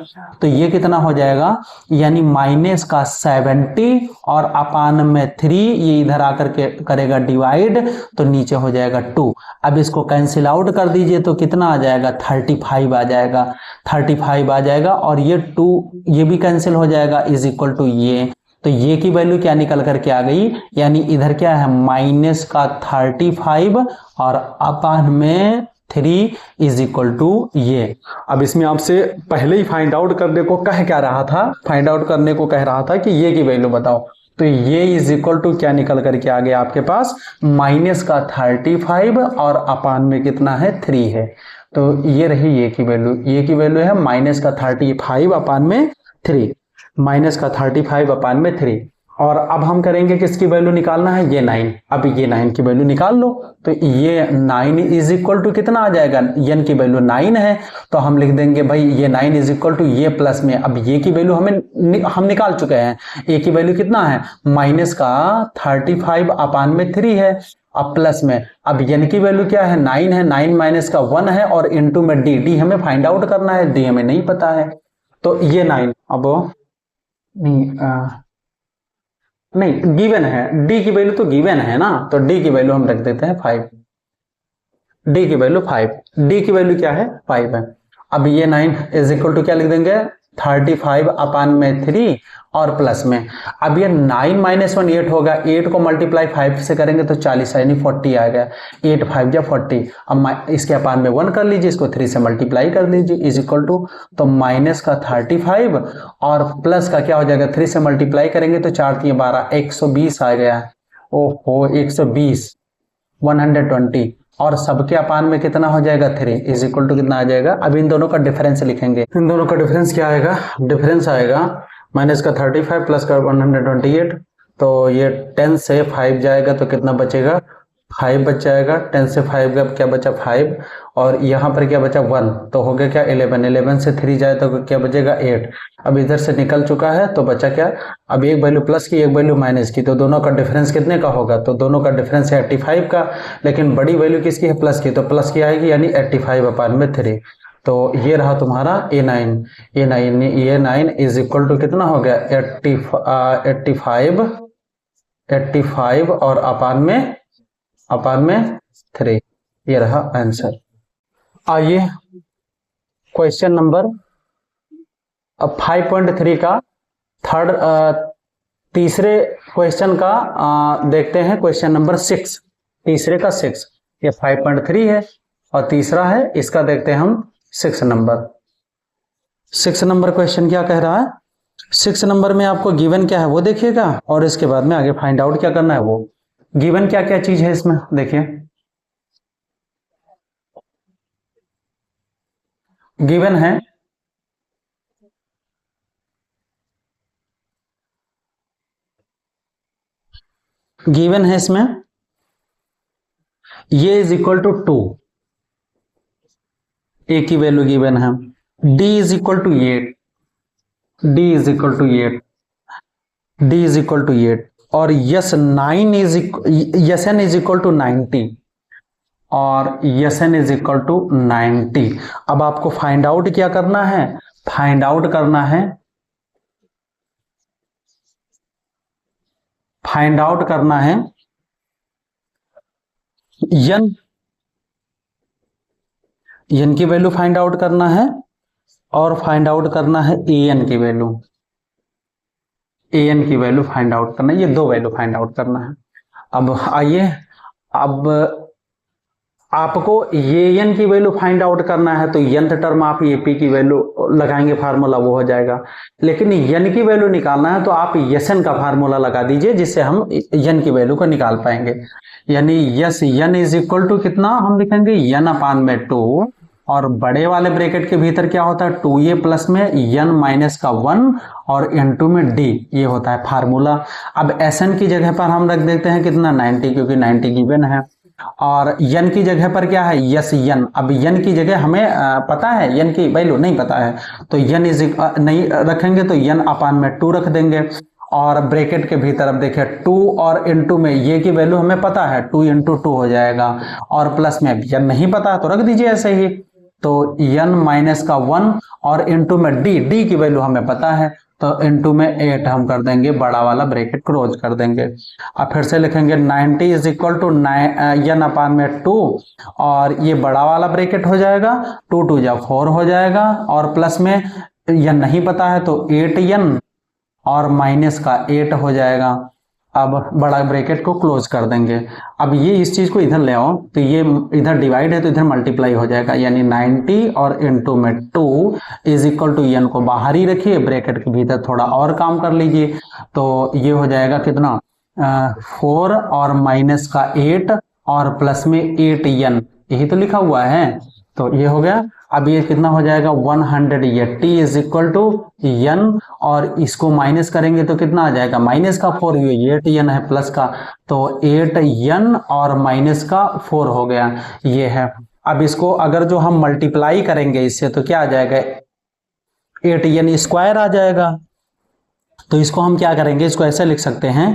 तो ये कितना हो जाएगा, यानी माइनस का 70 और अपान में 3, ये इधर आकर के करेगा डिवाइड तो नीचे हो जाएगा 2। अब इसको कैंसिल आउट कर दीजिए तो कितना आ जाएगा 35 आ जाएगा, 35 आ जाएगा और ये 2 ये भी कैंसिल हो जाएगा इज इक्वल टू ये, तो ये की वैल्यू क्या निकल करके आ गई, यानी इधर क्या है माइनस का 35 और अपान में 3 इज इक्वल टू ये। अब इसमें आपसे पहले ही फाइंड आउट करने को कह क्या रहा था, फाइंड आउट करने को कह रहा था कि ये की वैल्यू बताओ, तो ये इज इक्वल टू क्या निकल करके आ गया आपके पास माइनस का 35 और अपान में कितना है 3 है, तो ये रही ये की वैल्यू, ये की वैल्यू है माइनस का 35 अपान में 3, माइनस का 35 अपान में 3। और अब हम करेंगे किसकी वैल्यू निकालना है, ये 9, अब ये 9 की वैल्यू निकाल लो, तो ये 9 इज इक्वल टू कितना आ जाएगा, n की वैल्यू 9 है तो हम लिख देंगे भाई ये 9 इज इक्वल टू ये प्लस में, अब ये की वैल्यू हम निकाल चुके हैं, ए की वैल्यू कितना है माइनस का 35 अपान में 3 है, अब प्लस में, अब n की वैल्यू क्या है 9 है, 9 माइनस का 1 है और इनटू में d हमें फाइंड आउट करना है, d हमें नहीं पता है, तो ये 9 अब नहीं गिवन है, d की वैल्यू तो गिवन है ना, तो d की वैल्यू हम रख देते हैं 5, d की वैल्यू 5, d की वैल्यू क्या है 5 है। अब ये 9 इज इक्वल टू क्या लिख देंगे 35 अपान में 3 और प्लस में, अब ये 9 माइनस 1 8 होगा, 8 को मल्टीप्लाई 5 से करेंगे तो 40 यानी 40 आ गया, 8 5 जा 40, अब इसके अपान में 1 कर लीजिए, इसको 3 से मल्टीप्लाई कर लीजिए इज इक्वल टू, तो माइनस का 35 और प्लस का क्या हो जाएगा 3 से मल्टीप्लाई करेंगे तो 4 3 12 120 आ गया, ओहो 120 120 और सबके अपान में कितना हो जाएगा 3 इज इक्वल टू कितना आ जाएगा। अब इन दोनों का डिफरेंस लिखेंगे, इन दोनों का डिफरेंस क्या आएगा, डिफरेंस आएगा माइनस का 35 प्लस का 128, तो ये 10 से 5 जाएगा तो कितना बचेगा 5 बच जाएगा, 10 से 5 का क्या बचा 5, और यहाँ पर क्या बचा 1, तो हो गया क्या 11, 11 से 3 जाए तो क्या बचेगा 8। अब इधर से निकल चुका है तो बचा क्या, अब एक वैल्यू प्लस की एक वैल्यू माइनस की, तो दोनों का डिफरेंस कितने का होगा, तो दोनों का डिफरेंस है 85 का, लेकिन बड़ी वैल्यू किसकी है, प्लस की, तो प्लस की आएगी यानी 85/3। तो ये रहा तुम्हारा A9 इज इक्वल टू कितना हो गया 85 और अपान में 3। ये रहा आंसर। आइए क्वेश्चन नंबर 5.3 का तीसरे क्वेश्चन का देखते हैं। क्वेश्चन नंबर 6, तीसरे का 6, ये 5.3 है और तीसरा है, इसका देखते हैं हम 6 नंबर। 6 नंबर क्वेश्चन क्या कह रहा है, 6 नंबर में आपको गिवन क्या है वो देखिएगा, और इसके बाद में आगे फाइंड आउट क्या करना है वो। गिवन क्या क्या चीज है इसमें देखिए, गिवन है इसमें ये इज इक्वल टू 2, ए की वैल्यू गिवन है, D is equal to 8, D is equal to 8, D is equal to 8, और S 9 is S N is equal to 90, और S N is equal to 90। अब आपको फाइंड आउट क्या करना है, फाइंड आउट करना है, फाइंड आउट करना है यन, यन की वैल्यू फाइंड आउट करना है, और फाइंड आउट करना है ए एन की वैल्यू, ए एन की वैल्यू फाइंड आउट करना है, ये दो वैल्यू फाइंड आउट करना है। अब आइए, अब आपको ये एन की वैल्यू फाइंड आउट करना है तो यंथ टर्म आप ये पी की वैल्यू लगाएंगे, फार्मूला वो हो जाएगा। लेकिन यन की वैल्यू निकालना है तो आप यसन का फार्मूला लगा दीजिए, जिससे हम यन की वैल्यू को निकाल पाएंगे। यानी S N is equal to कितना हम लिखेंगे, यन अपान में 2, और बड़े वाले ब्रैकेट के भीतर क्या होता है 2a प्लस में यन माइनस का 1 और n2 में d, ये होता है फार्मूला। अब एसएन की जगह पर हम रख देते हैं कितना 90, क्योंकि 90 गिवन है, और यन की जगह पर क्या है यस यन। अब यन की जगह हमें पता है, यन की वैल्यू नहीं पता है, तो यन इज नहीं रखेंगे तो यन अपान में 2 रख देंगे, और ब्रैकेट के भीतर अब देखिए 2 और इनटू में ये की वैल्यू हमें पता है 2 × 2 हो जाएगा, और प्लस में यन नहीं पता है तो रख दीजिए ऐसे ही, तो यन माइनस का 1 और इनटू में डी की वैल्यू हमें पता है, तो इनटू में 8 हम कर देंगे, बड़ा वाला ब्रैकेट क्लोज कर देंगे। अब फिर से लिखेंगे 90 इज इक्वल टू यन अपान में 2, और ये बड़ा वाला ब्रैकेट हो जाएगा, 2 2 जा 4 हो जाएगा, और प्लस में यन नहीं पता है तो 8 यन और माइनस का 8 हो जाएगा। अब बड़ा ब्रैकेट को क्लोज कर देंगे। अब ये इस चीज को इधर ले आओ तो ये इधर डिवाइड है तो इधर मल्टीप्लाई हो जाएगा, यानी 90 और इनटू में 2 इज इक्वल टू यन को बाहर ही रखिए, ब्रैकेट के भीतर थोड़ा और काम कर लीजिए, तो ये हो जाएगा कितना 4 और माइनस का 8 और प्लस में 8 यन, यही तो लिखा हुआ है, तो ये हो गया। अब ये कितना हो जाएगा 180 इज इक्वल टू यन, और इसको माइनस करेंगे तो कितना आ जाएगा माइनस का 4, ये 8 यन है प्लस का, तो 8 यन और माइनस का 4 हो गया, ये है। अब इसको अगर जो हम मल्टीप्लाई करेंगे इससे तो क्या आ जाएगा 8 यन स्क्वायर आ जाएगा, तो इसको हम क्या करेंगे, इसको ऐसे लिख सकते हैं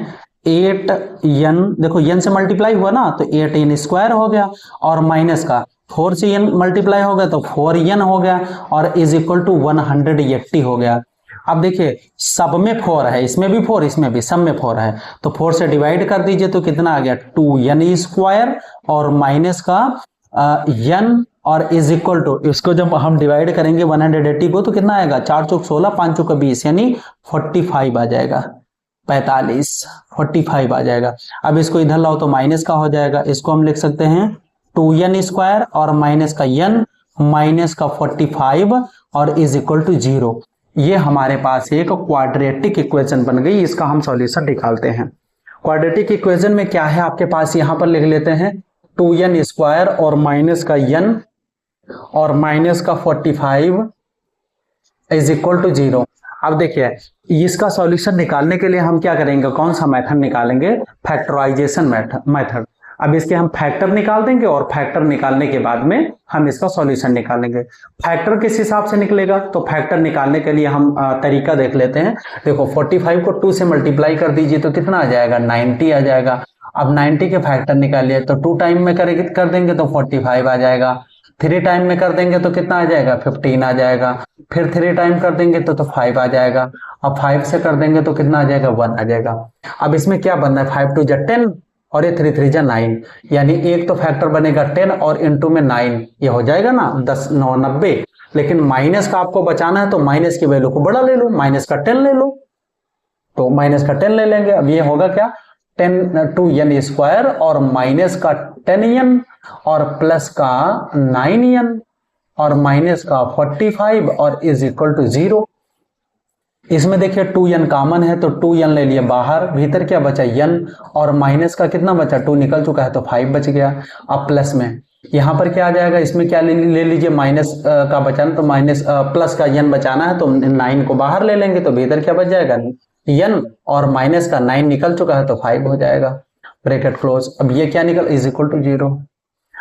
8 यन, देखो यन से मल्टीप्लाई हुआ ना तो 8 यन स्क्वायर हो गया, और माइनस का 4 से यन मल्टीप्लाई हो गया तो 4 यन हो गया, और इज इक्वल टू 180 हो गया। अब देखिए सब में 4 है, इसमें भी 4 इसमें भी, सब में 4 है, तो 4 से डिवाइड कर दीजिए तो कितना आ गया 2 यन स्क्वायर और माइनस का यन, और इज इक्वल टू, इसको जब हम डिवाइड करेंगे 180 को तो कितना आएगा 4 चौक 16 5 चौक 20, यानी 45 आ जाएगा, 45 आ जाएगा। अब इसको इधर लाओ तो माइनस का हो जाएगा, इसको हम लिख सकते हैं 2 यन स्क्वायर और माइनस का यन माइनस का 45 और इज इक्वल टू 0। ये हमारे पास एक क्वाड्रेटिक इक्वेशन बन गई, इसका हम सॉल्यूशन निकालते हैं। क्वाड्रेटिक इक्वेशन में क्या है आपके पास, यहां पर लिख लेते हैं 2 यन स्क्वायर और माइनस का यन और माइनस का 45 इज इक्वल टू 0। अब देखिए इसका सॉल्यूशन निकालने के लिए हम क्या करेंगे, कौन सा मेथड निकालेंगे, फैक्टराइजेशन मेथड। अब इसके हम फैक्टर निकाल देंगे और फैक्टर निकालने के बाद में हम इसका सॉल्यूशन निकालेंगे। फैक्टर किस हिसाब से निकलेगा, तो फैक्टर निकालने के लिए हम तरीका देख लेते हैं। देखो 45 को 2 से मल्टीप्लाई कर दीजिए तो कितना आ जाएगा, 90 आ जाएगा। अब 90 के फैक्टर निकालिए तो 2 टाइम में कर देंगे तो 45 आ जाएगा। 3 टाइम में कर देंगे तो कितना आ जाएगा, 15 आ जाएगा। फिर 3 टाइम कर देंगे तो 5 आ जाएगा। अब 5 से कर देंगे तो कितना आ जाएगा, 1 आ जाएगा। अब इसमें क्या बनना है, 5 2 जा 10 और ये 3 3 जा 9, यानी एक तो फैक्टर बनेगा 10 और इनटू में 9, ये हो जाएगा ना 10 9 90। लेकिन माइनस का आपको बचाना है तो माइनस की वैल्यू को बड़ा ले लो, माइनस का 10 ले लो, तो माइनस का 10 ले लेंगे। अब ये होगा क्या, 10 2n स्क्वायर और माइनस का 10n और प्लस का 9n और माइनस का 45 और इज इक्वल टू 0। इसमें देखिए 2n कॉमन है तो 2n ले लिए बाहर, भीतर क्या बचा n और माइनस का कितना बचा, 2 निकल चुका है तो 5 बच गया। अब प्लस में यहाँ पर क्या आ जाएगा, इसमें क्या ले लीजिए, माइनस का बचाना तो माइनस प्लस का n बचाना है तो 9 को बाहर ले लेंगे तो भीतर क्या बच जाएगा, n और माइनस का 9 निकल चुका है तो 5 हो जाएगा, ब्रैकेट क्लोज। अब ये क्या निकल, इज इक्वल टू 0।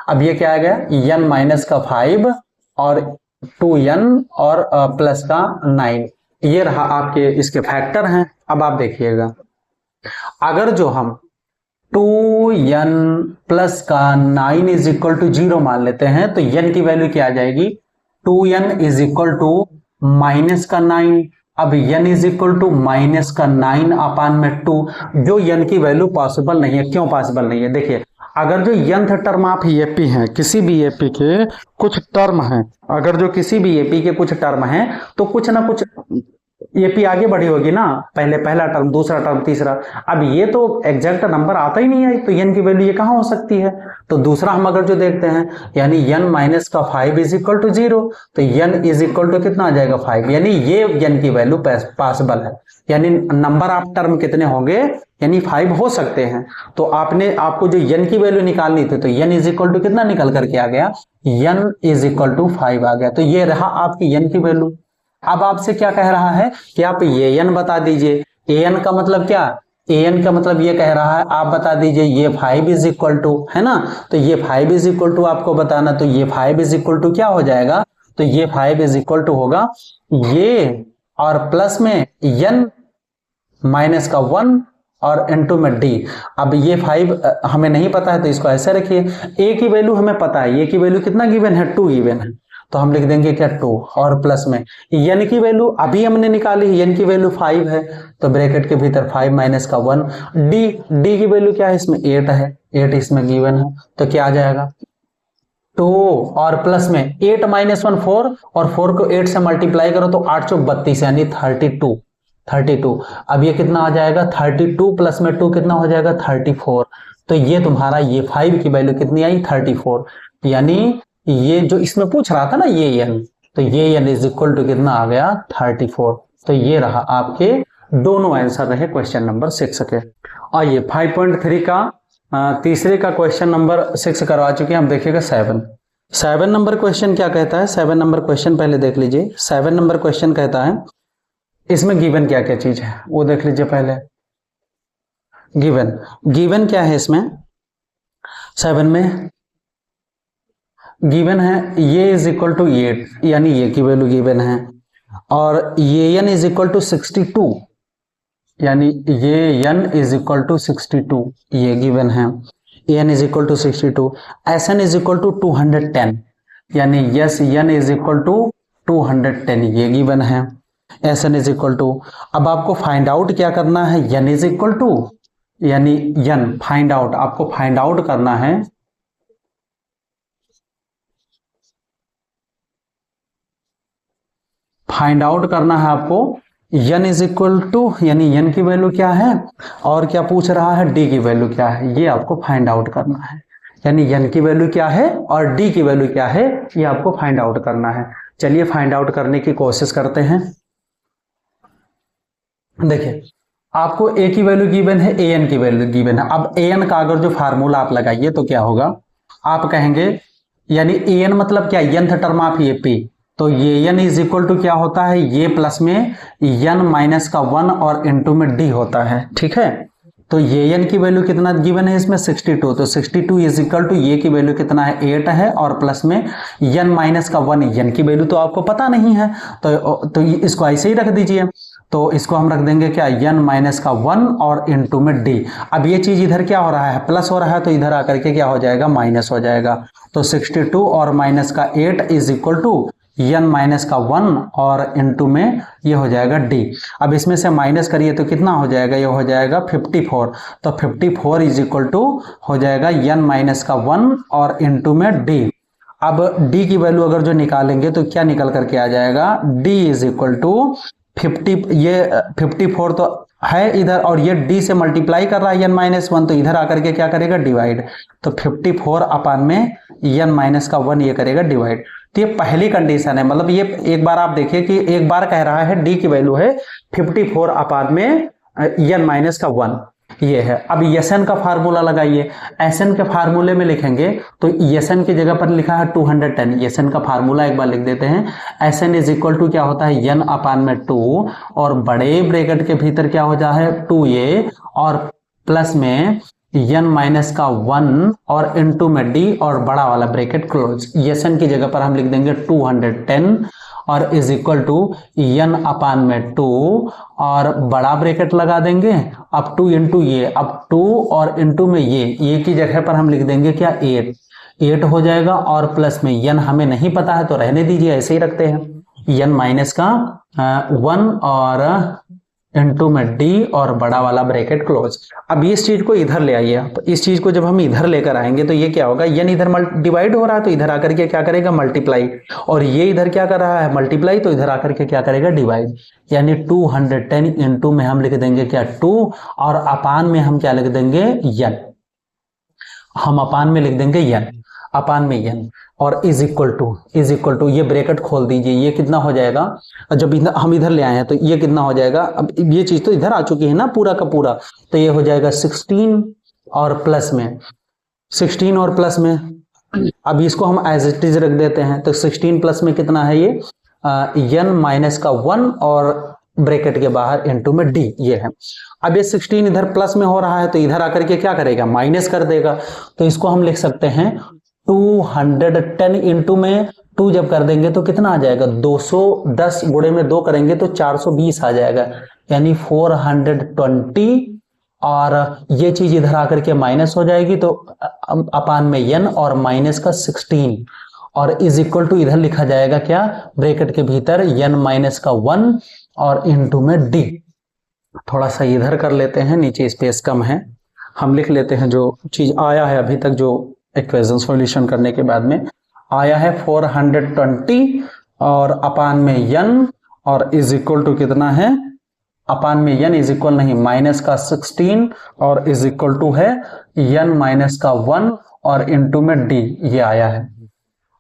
अब ये क्या आ गया, n माइनस का 5 और 2n और प्लस का 9, ये रहा आपके इसके फैक्टर हैं। अब आप देखिएगा, अगर जो हम 2n प्लस का 9 इज इक्वल टू 0 मान लेते हैं तो n की वैल्यू क्या आ जाएगी, 2n is equal to minus का 9। अब n is equal to minus का 9 अपान में 2, जो n की वैल्यू पॉसिबल नहीं है। क्यों पॉसिबल नहीं है, देखिए अगर जो nth टर्म आप एपी हैं, किसी भी एपी के कुछ टर्म हैं, अगर जो किसी भी एपी के कुछ टर्म हैं तो कुछ ना कुछ एपी आगे बढ़ी होगी ना, पहले पहला टर्म, दूसरा टर्म, तीसरा। अब ये तो एग्जैक्ट नंबर आता ही नहीं है तो n की वैल्यू ये कहां हो सकती है। तो दूसरा हम अगर जो देखते हैं, यानी n माइनस का 5 इज इक्वल टू 0, तो n इज इक्वल टू कितना आ जाएगा, 5, यानी ये n की वैल्यू पॉसिबल है। यानी नंबर ऑफ टर्म कितने होंगे, यानी 5 हो सकते हैं। तो आपको जो n की वैल्यू निकालनी थी तो n इज इक्वल टू कितना निकल करके आ गया, n इज इक्वल टू 5 आ गया। तो ये रहा आपकी n की वैल्यू। अब आपसे क्या कह रहा है कि आप ये n बता दीजिए। an का मतलब क्या, an का मतलब ये कह रहा है आप बता दीजिए ये 5 इज इक्वल टू, है ना, तो ये 5 इज इक्वल टू आपको बताना। तो ये 5 इज इक्वल टू क्या हो जाएगा, तो ये 5 इज इक्वल टू होगा ये और प्लस में n माइनस का 1 और इनटू में d। अब ये 5 हमें नहीं पता है तो इसको ऐसे रखिए। a की वैल्यू हमें पता है, a की वैल्यू कितना गिवन है, 2 गिवन है, तो हम लिख देंगे क्या 2 और प्लस में n की वैल्यू अभी हमने निकाली, n की वैल्यू 5 है तो ब्रैकेट के भीतर 5 माइनस का 1, d की वैल्यू क्या है, इसमें 8 है, 8 इसमें गिवन है तो क्या आ जाएगा 2 और प्लस में 8 माइनस 1 4 और 4 को 8 से मल्टीप्लाई करो तो 8 चौक 32 यानी 32। अब ये कितना आ जाएगा 32 प्लस में 2 कितना हो जाएगा 34। तो ये तुम्हारा ये 5 की वैल्यू कितनी आई 34, यानी ये जो इसमें पूछ रहा था ना ये n, तो ये n इज इक्वल टू कितना आ गया 34। तो ये रहा आपके दोनों आंसर रहे क्वेश्चन नंबर 6 के। आइए 5.3 का तीसरे का क्वेश्चन नंबर 6 करवा चुके हैं। हम देखिएगा 7 नंबर क्वेश्चन क्या कहता है। 7 नंबर क्वेश्चन पहले देख लीजिए। 7 नंबर क्वेश्चन कहता है, इसमें गिवन क्या क्या चीज है वो देख लीजिए पहले। गिवन क्या है इसमें, 7 में गिवन है ये इज इक्वल टू 8, यानी ये की वैल्यू गिवन है, और ये n इज इक्वल टू 62, यानी ये n इज इक्वल टू 62 ये गिवन है। n is equal to 62, sn is equal to 210, यानी S n is equal to 210 ये गिवन है। sn इज इक्वल टू, अब आपको फाइंड आउट क्या करना है, n इज इक्वल टू, यानी n फाइंड आउट, आपको फाइंड आउट करना है आपको n इज इक्वल टू, यानी n की वैल्यू क्या है और क्या पूछ रहा है d की वैल्यू क्या है, ये आपको फाइंड आउट करना है। यानी n की वैल्यू क्या है और d की वैल्यू क्या है ये आपको फाइंड आउट करना है। चलिए फाइंड आउट करने की कोशिश करते हैं। देखिए आपको a की वैल्यू गिवन है, an की वैल्यू गिवन है। अब an का अगर जो फार्मूला आप लगाइए तो क्या होगा, आप कहेंगे यानी an मतलब क्या, nth टर्म ऑफ ये p, तो ये n इज इक्वल टू क्या होता है, ये प्लस में n माइनस का 1 और इनटू में d होता है, ठीक है। तो ये n की वैल्यू कितना गिवन है इसमें 62, तो 62 इज इक्वल टू ये की वैल्यू कितना है 8 है, और प्लस में n माइनस का 1, n की वैल्यू तो आपको पता नहीं है, तो इसको ऐसे ही रख दीजिए। तो इसको हम रख देंगे क्या, n माइनस का 1 और इनटू में d। अब ये चीज इधर क्या हो रहा है, प्लस हो रहा है, तो इधर आकर के क्या हो जाएगा, माइनस हो जाएगा। तो 62 और माइनस का 8 is equal to n minus का 1 और इनटू में ये हो जाएगा d। अब इसमें से माइनस करिए तो कितना हो जाएगा, ये हो जाएगा 54। तो 54 इज इक्वल टू हो जाएगा n माइनस का 1 और इनटू में d। अब d की वैल्यू अगर जो निकालेंगे तो क्या निकल करके आ जाएगा, d इज इक्वल टू 50, ये 54 तो है इधर, और ये d से मल्टीप्लाई कर रहा है n माइनस 1, तो इधर आकर के क्या करेगा, डिवाइड। तो 54 अपान में n माइनस का 1 ये करेगा डिवाइड। तो ये पहली कंडीशन है, मतलब ये एक बार आप देखिए कि एक बार कह रहा है d की वैल्यू है 54 अपान में n माइनस का 1, ये है। अब Sn का फार्मूला लगाइए। Sn के फार्मूले में लिखेंगे तो Sn की जगह पर लिखा है 210। Sn का फार्मूला एक बार लिख देते हैं। Sn इज इक्वल टू क्या होता है, n अपान में 2, और बड़े ब्रैकेट के भीतर क्या हो जाता है 2a, और प्लस में n माइनस का 1 और इनटू में d, और बड़ा वाला ब्रैकेट क्लोज। Sn की जगह पर हम लिख देंगे 210 और is equal to n upon में 2, और बड़ा ब्रैकेट लगा देंगे। अब 2 इंटू ये, अब 2 और इंटू में ये की जगह पर हम लिख देंगे क्या, 8 हो जाएगा, और प्लस में n हमें नहीं पता है तो रहने दीजिए, ऐसे ही रखते हैं। n माइनस का 1 और इनटू में d, और बड़ा वाला ब्रैकेट क्लोज। अब इस चीज को इधर ले आइए। तो इस चीज को जब हम इधर लेकर आएंगे तो ये क्या होगा, n इधर डिवाइड हो रहा है तो इधर आकर के क्या करेगा, मल्टीप्लाई, और ये इधर क्या कर रहा है, मल्टीप्लाई, तो इधर आकर के क्या करेगा, डिवाइड। यानी 210 इनटू में हम लिख देंगे क्या, 2, और अपान में हम क्या लिख देंगे, n। हम अपान में लिख देंगे n, अपान में n, और इज इक्वल टू ये ब्रैकेट खोल दीजिए, ये कितना हो जाएगा, जब हम इधर ले आए हैं तो ये कितना हो जाएगा। अब ये चीज तो इधर आ चुकी है ना पूरा का पूरा, तो ये हो जाएगा 16 और प्लस में 16 और प्लस में, अब इसको हम एज इट इज रख देते हैं। तो 16 प्लस में कितना है ये, n माइनस का 1 और ब्रैकेट के बाहर इनटू में d, ये है। अब ये 16 इधर प्लस में हो रहा है तो इधर आकर के क्या करेगा, माइनस कर देगा। तो इसको हम लिख सकते हैं 210 इंटू में 2 जब कर देंगे तो कितना आ जाएगा, 210 गुणे में 2 करेंगे तो 420 आ जाएगा, यानी 420, और ये चीज इधर आकर के माइनस हो जाएगी, तो अपान में n और माइनस का 16, और इज इक्वल टू इधर लिखा जाएगा क्या, ब्रैकेट के भीतर n माइनस का 1 और इनटू में d। थोड़ा सा इधर कर लेते हैं, नीचे स्पेस कम है, हम लिख लेते हैं जो चीज आया है अभी तक, जो इक्वेशन सॉल्यूशन करने के बाद में आया है 420 और अपान में n, और इज इक्वल टू कितना है, अपान में n इज इक्वल नहीं, माइनस का 16, और इज इक्वल टू है n माइनस का 1 और इनटू में d, ये आया है।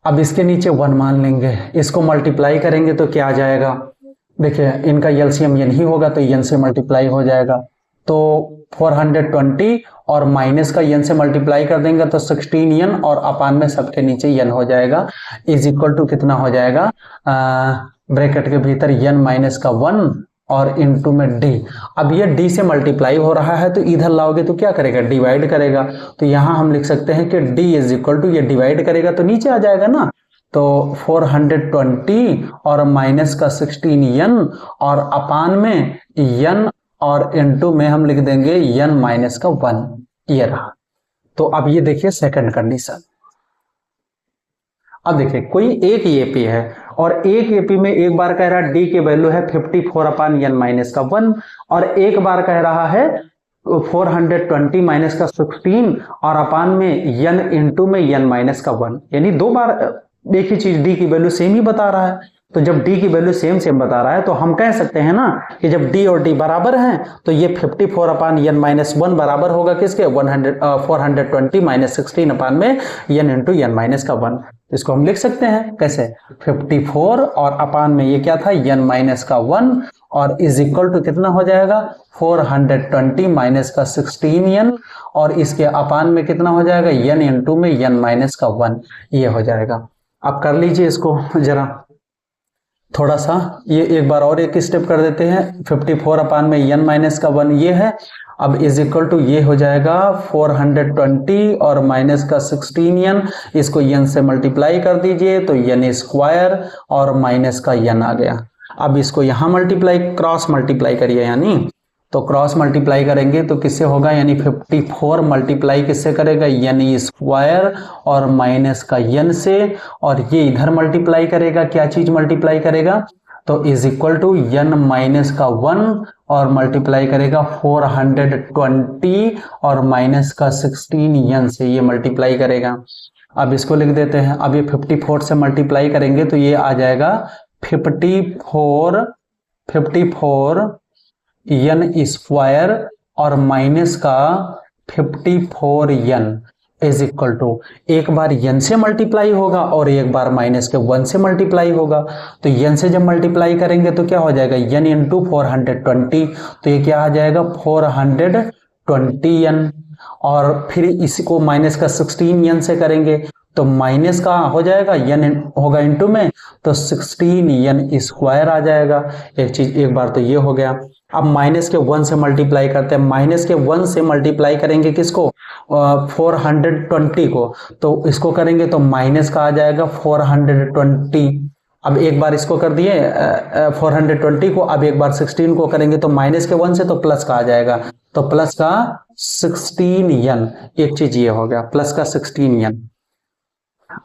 अब इसके नीचे 1 मान लेंगे, इसको मल्टीप्लाई करेंगे तो क्या आ जाएगा, देखिए इनका एलसीएम n ही होगा तो n से मल्टीप्लाई हो जाएगा, तो 420 और माइनस का n से मल्टीप्लाई कर देंगे तो 16n, और अपान में सबके नीचे n हो जाएगा, इज इक्वल टू कितना हो जाएगा, ब्रैकेट के भीतर n माइनस का 1 और इनटू में d। अब ये d से मल्टीप्लाई हो रहा है तो इधर लाओगे तो क्या करेगा, डिवाइड करेगा। तो यहां हम लिख सकते हैं कि d इज इक्वल टू, ये डिवाइड करेगा तो नीचे आ जाएगा ना, तो 420 और माइनस का 16n और अपान में n, और इनटू में हम लिख देंगे n माइनस का 1, ये रहा। तो अब ये देखिए सेकंड कंडीशन। अब देखिए कोई एक एपी है और एक एपी में एक बार कह रहा है d की वैल्यू है 54 अपान n माइनस का 1, और एक बार कह रहा है 420 माइनस का 16 और अपान में n इनटू में n माइनस का 1, यानी 2 बार एक ही चीज d की वैल्यू सेम ही बता रहा है। तो जब d की वैल्यू सेम बता रहा है तो हम कह सकते हैं ना कि जब d और d बराबर हैं तो ये 54 अपान n माइनस 1 बराबर होगा किसके, 420 माइनस 16 अपान में n इंटू n माइनस का 1। इसको हम लिख सकते हैं कैसे, 54 और अपान में ये क्या था, n माइनस का 1, और इज इक्वल टू कितना हो जाएगा, 420 माइनस का 16n, और इसके अपान में कितना हो जाएगा, n इंटू में n माइनस का 1, ये हो जाएगा। अब कर लीजिए इसको जरा थोड़ा सा, ये एक बार और एक स्टेप कर देते हैं। 54 अपान में n माइनस का 1 ये है, अब इज इक्वल टू ये हो जाएगा 420 और माइनस का 16n, इसको n से मल्टीप्लाई कर दीजिए तो n स्क्वायर और माइनस का n आ गया। अब इसको यहाँ मल्टीप्लाई क्रॉस मल्टीप्लाई करिए, यानी तो क्रॉस मल्टीप्लाई करेंगे तो किससे होगा, यानी 54 मल्टीप्लाई किससे करेगा, n स्क्वायर और माइनस का n से, और ये इधर मल्टीप्लाई करेगा, क्या चीज मल्टीप्लाई करेगा, तो is equal to n minus का 1 और मल्टीप्लाई करेगा 420 और माइनस का 16n से, ये मल्टीप्लाई करेगा। अब इसको लिख देते हैं। अब ये 54 से मल्टीप्लाई करेंगे तो ये आ जाएगा 54 n स्क्वायर और माइनस का 54n इज इक्वल टू, एक बार n से मल्टीप्लाई होगा और एक बार माइनस के 1 से मल्टीप्लाई होगा। तो n से जब मल्टीप्लाई करेंगे तो क्या हो जाएगा, n इंटू 420, तो ये क्या आ जाएगा 420n, और फिर इसको माइनस का 16n से करेंगे तो माइनस का हो जाएगा, n होगा इंटू में तो 16n स्क्वायर आ जाएगा। एक चीज, एक बार तो ये हो गया। अब माइनस के 1 से मल्टीप्लाई करते हैं, माइनस के 1 से मल्टीप्लाई करेंगे किसको, 420 को, तो इसको करेंगे तो माइनस का आ जाएगा 420। अब एक बार इसको कर दिए 420 को, अब एक बार 16 को करेंगे तो माइनस के 1 से तो प्लस का आ जाएगा, तो प्लस का 16n, एक चीज ये हो गया प्लस का 16n।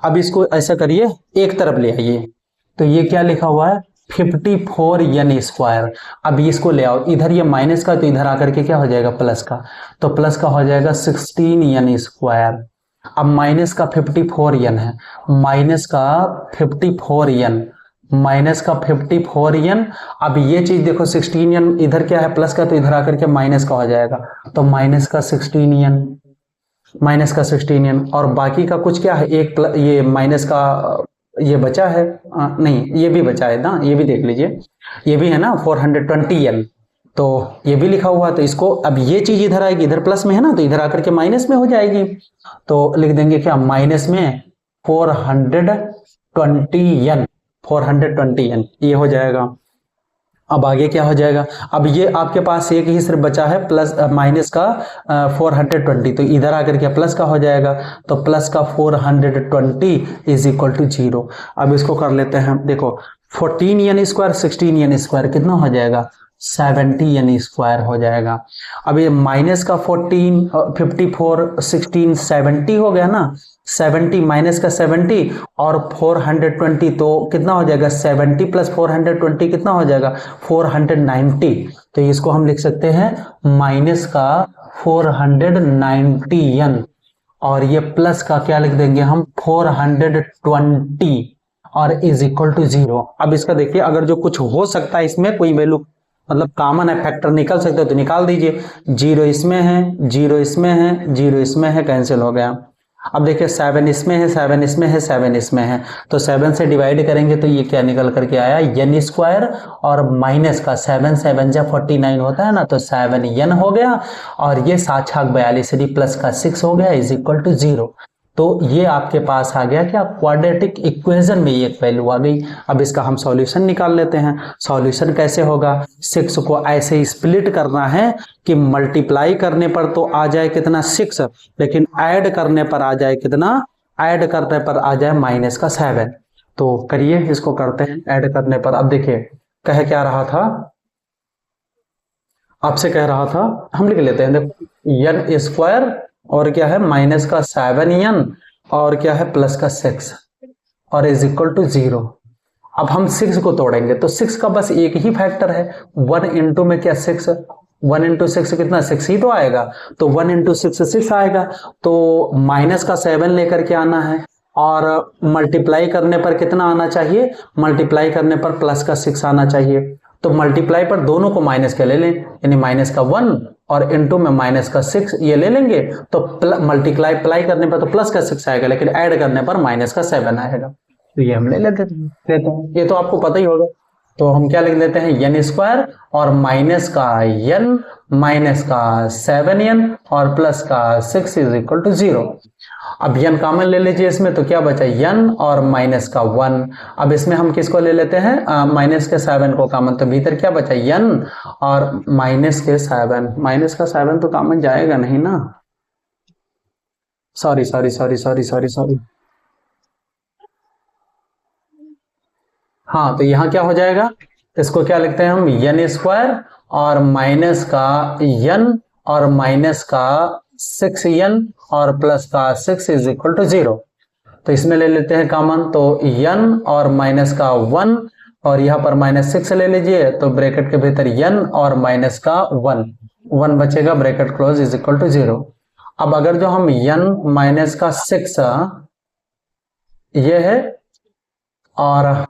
अब इसको ऐसा करिए, एक तरफ ले आइए, तो ये क्या लिखा हुआ है 54n स्क्वायर। अब इसको ले आओ इधर, ये माइनस का तो इधर आकर के क्या हो जाएगा प्लस का, तो प्लस का हो जाएगा 16n स्क्वायर। अब माइनस का 54n है, माइनस का 54n, माइनस का 54n। अब ये चीज देखो 16n इधर क्या है प्लस का, तो इधर आकर के माइनस का हो जाएगा, तो माइनस का 16n, माइनस का 16n, और बाकी का कुछ क्या है, एक ये माइनस का ये बचा है, नहीं ये भी बचा है ना, ये भी देख लीजिए, ये भी है ना 420n, तो ये भी लिखा हुआ है। तो इसको, अब ये चीज इधर आएगी, इधर प्लस में है ना, तो इधर आकर के माइनस में हो जाएगी, तो लिख देंगे क्या माइनस में 420n, 420n ये हो जाएगा। अब आगे क्या हो जाएगा, अब ये आपके पास एक ही सिर्फ बचा है प्लस माइनस का 420, तो इधर आकर के प्लस का हो जाएगा, तो प्लस का 420 इज इक्वल टू 0। अब इसको कर लेते हैं, देखो 14n स्क्वायर 16n स्क्वायर कितना हो जाएगा, 70n स्क्वायर हो जाएगा। अब ये माइनस का 14 54 16 70 हो गया ना, 70 माइनस का 70 और 420, तो कितना हो जाएगा 70 प्लस 420 कितना हो जाएगा 490। तो इसको हम लिख सकते हैं माइनस का 490n, और ये प्लस का क्या लिख देंगे हम 420 और इज इक्वल टू 0। अब इसका देखिए, अगर जो कुछ हो सकता है इसमें कोई वैल्यू, मतलब कॉमन है, फैक्टर निकल सकते हो तो निकाल दीजिए। 0 इसमें है, 0 इसमें है, 0 इसमें है, कैंसिल हो गया। अब देखिए 7 इसमें है, 7 इसमें है, 7 इसमें है, तो 7 से डिवाइड करेंगे तो ये क्या निकल करके आया n स्क्वायर, और माइनस का 7 7 जा 49 होता है ना, तो 7n हो गया, और ये 7 छाक 42 प्लस का 6 हो गया इज इक्वल टू 0। तो ये आपके पास आ गया क्या, क्वाड्रेटिक इक्वेशन में ये एक वैल्यू आ गई। अब इसका हम सॉल्यूशन निकाल लेते हैं। सॉल्यूशन कैसे होगा, 6 को ऐसे ही स्प्लिट करना है कि मल्टीप्लाई करने पर तो आ जाए कितना 6, लेकिन ऐड करने पर आ जाए कितना, ऐड करने पर आ जाए माइनस का 7। तो करिए, इसको करते हैं ऐड करने पर। अब देखिए कह क्या रहा था, आपसे कह रहा था, हम लिख लेते हैं, देखो n स्क्वायर और क्या है माइनस का 7n और क्या है प्लस का 6 और इज इक्वल टू 0। अब हम 6 को तोड़ेंगे तो 6 का बस एक ही फैक्टर है, 1 इंटू में क्या 6, 1 इंटू 6 कितना 6 ही तो आएगा, तो 1 इंटू 6 6 आएगा, तो माइनस का 7 लेकर के आना है, और मल्टीप्लाई करने पर कितना आना चाहिए, मल्टीप्लाई करने पर प्लस का 6 आना चाहिए। तो मल्टीप्लाई पर दोनों को माइनस के ले लें, यानी माइनस का 1 और इंटू में माइनस का 6 ये ले लेंगे, तो मल्टीप्लाई अप्लाई करने पर तो प्लस का 6 आएगा, लेकिन ऐड करने पर माइनस का 7 आएगा, तो ये हम ले लेते हैं। ये तो आपको पता ही होगा, तो हम क्या लिख देते हैं n स्क्वायर और माइनस का n माइनस का 7n और प्लस का 6 इज इक्वल टू 0। अब n कॉमन ले लीजिए इसमें, तो क्या बचा n और माइनस का 1। अब इसमें हम किसको ले लेते हैं, माइनस के 7 को कॉमन, तो भीतर क्या बचा n और माइनस के 7। माइनस का 7 तो कॉमन जाएगा नहीं ना, sorry sorry sorry sorry sorry sorry. हाँ, तो यहाँ क्या हो जाएगा, इसको क्या लिखते हैं हम, n स्क्वायर और माइनस का n और माइनस का 6n और प्लस का 6 इज इक्वल टू 0। तो इसमें ले लेते हैं कॉमन, तो n और माइनस का 1 और यहाँ पर माइनस 6 ले लीजिए, तो ब्रैकेट के भीतर n और माइनस का 1 बचेगा, bracket close is equal to 0। अब अगर जो हम n माइनस का 6 ये है और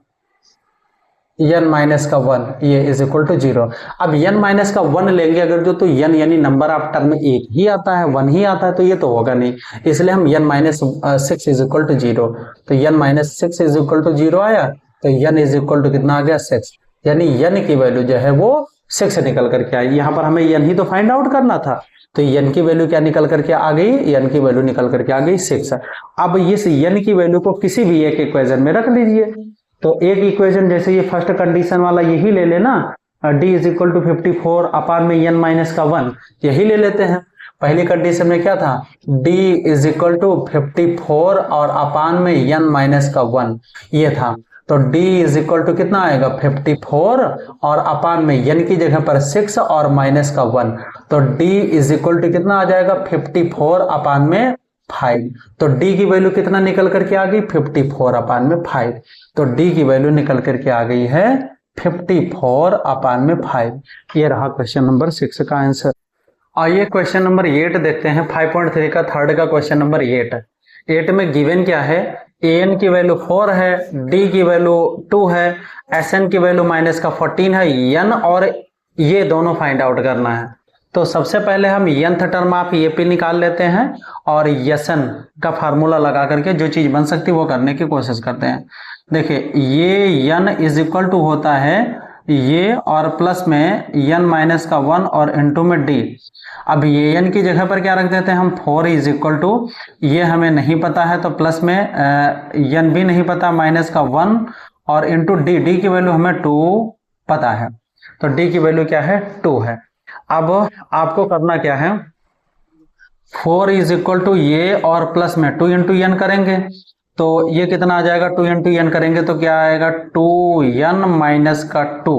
n माइनस का 1 ये इज इक्वल टू 0। अब n माइनस का 1 लेंगे अगर जो, तो n यानी नंबर ऑफ टर्म में एक ही आता है, 1 ही आता है, तो ये तो होगा नहीं, इसलिए हम n minus 6 is equal to 0। तो n minus 6 is equal to 0 आया, तो n इज इक्वल टू कितना आ गया, 6। यानी n की वैल्यू जो है वो 6 निकल करके आई। यहाँ पर हमें n ही तो फाइंड आउट करना था, तो n की वैल्यू क्या निकल करके आ गई, n की वैल्यू निकल करके आ गई 6। अब इस n की वैल्यू को किसी भी एक इक्वेशन में रख लीजिए। तो एक इक्वेशन जैसे ये फर्स्ट कंडीशन वाला यही ले लेना, d इज इक्वल टू 54 अपान में n माइनस का 1, यही ले लेते हैं। पहली कंडीशन में क्या था, d इज इक्वल टू 54 और अपान में n माइनस का 1 ये था। तो d इज इक्वल टू कितना आएगा, 54 और अपान में n की जगह पर 6 और माइनस का 1, तो d इज इक्वल टू कितना आ जाएगा, 54 अपान में 5। तो d की वैल्यू कितना निकल करके आ गई, 54 अपान में 5। तो d की वैल्यू निकल करके आ गई है 54 अपान में 5। ये रहा क्वेश्चन नंबर 6 का आंसर। आइए क्वेश्चन नंबर 8 देखते हैं, 5.3 का थर्ड का क्वेश्चन नंबर 8 में गिवन क्या है, an की वैल्यू 4 है, d की वैल्यू 2 है, sn की वैल्यू माइनस का 14 है, n और ये दोनों फाइंड आउट करना है। तो सबसे पहले हम nth टर्म आप ये पे निकाल लेते हैं और sn का फार्मूला लगा करके जो चीज बन सकती है वो करने की कोशिश करते हैं। देखिए ये n इज इक्वल टू होता है ये और प्लस में n माइनस का 1 और इनटू में d। अब ये n की जगह पर क्या रख देते हैं हम, 4 इज इक्वल टू, ये हमें नहीं पता है तो प्लस में n भी नहीं पता, माइनस का 1 और इंटू d की वैल्यू हमें 2 पता है, तो d की वैल्यू क्या है, 2 है। अब आपको करना क्या है, 4 इज इक्वल टू ये और प्लस में 2 इंटू n करेंगे, तो ये कितना आ जाएगा, 2 इंटू n करेंगे तो क्या आएगा, 2n माइनस का 2।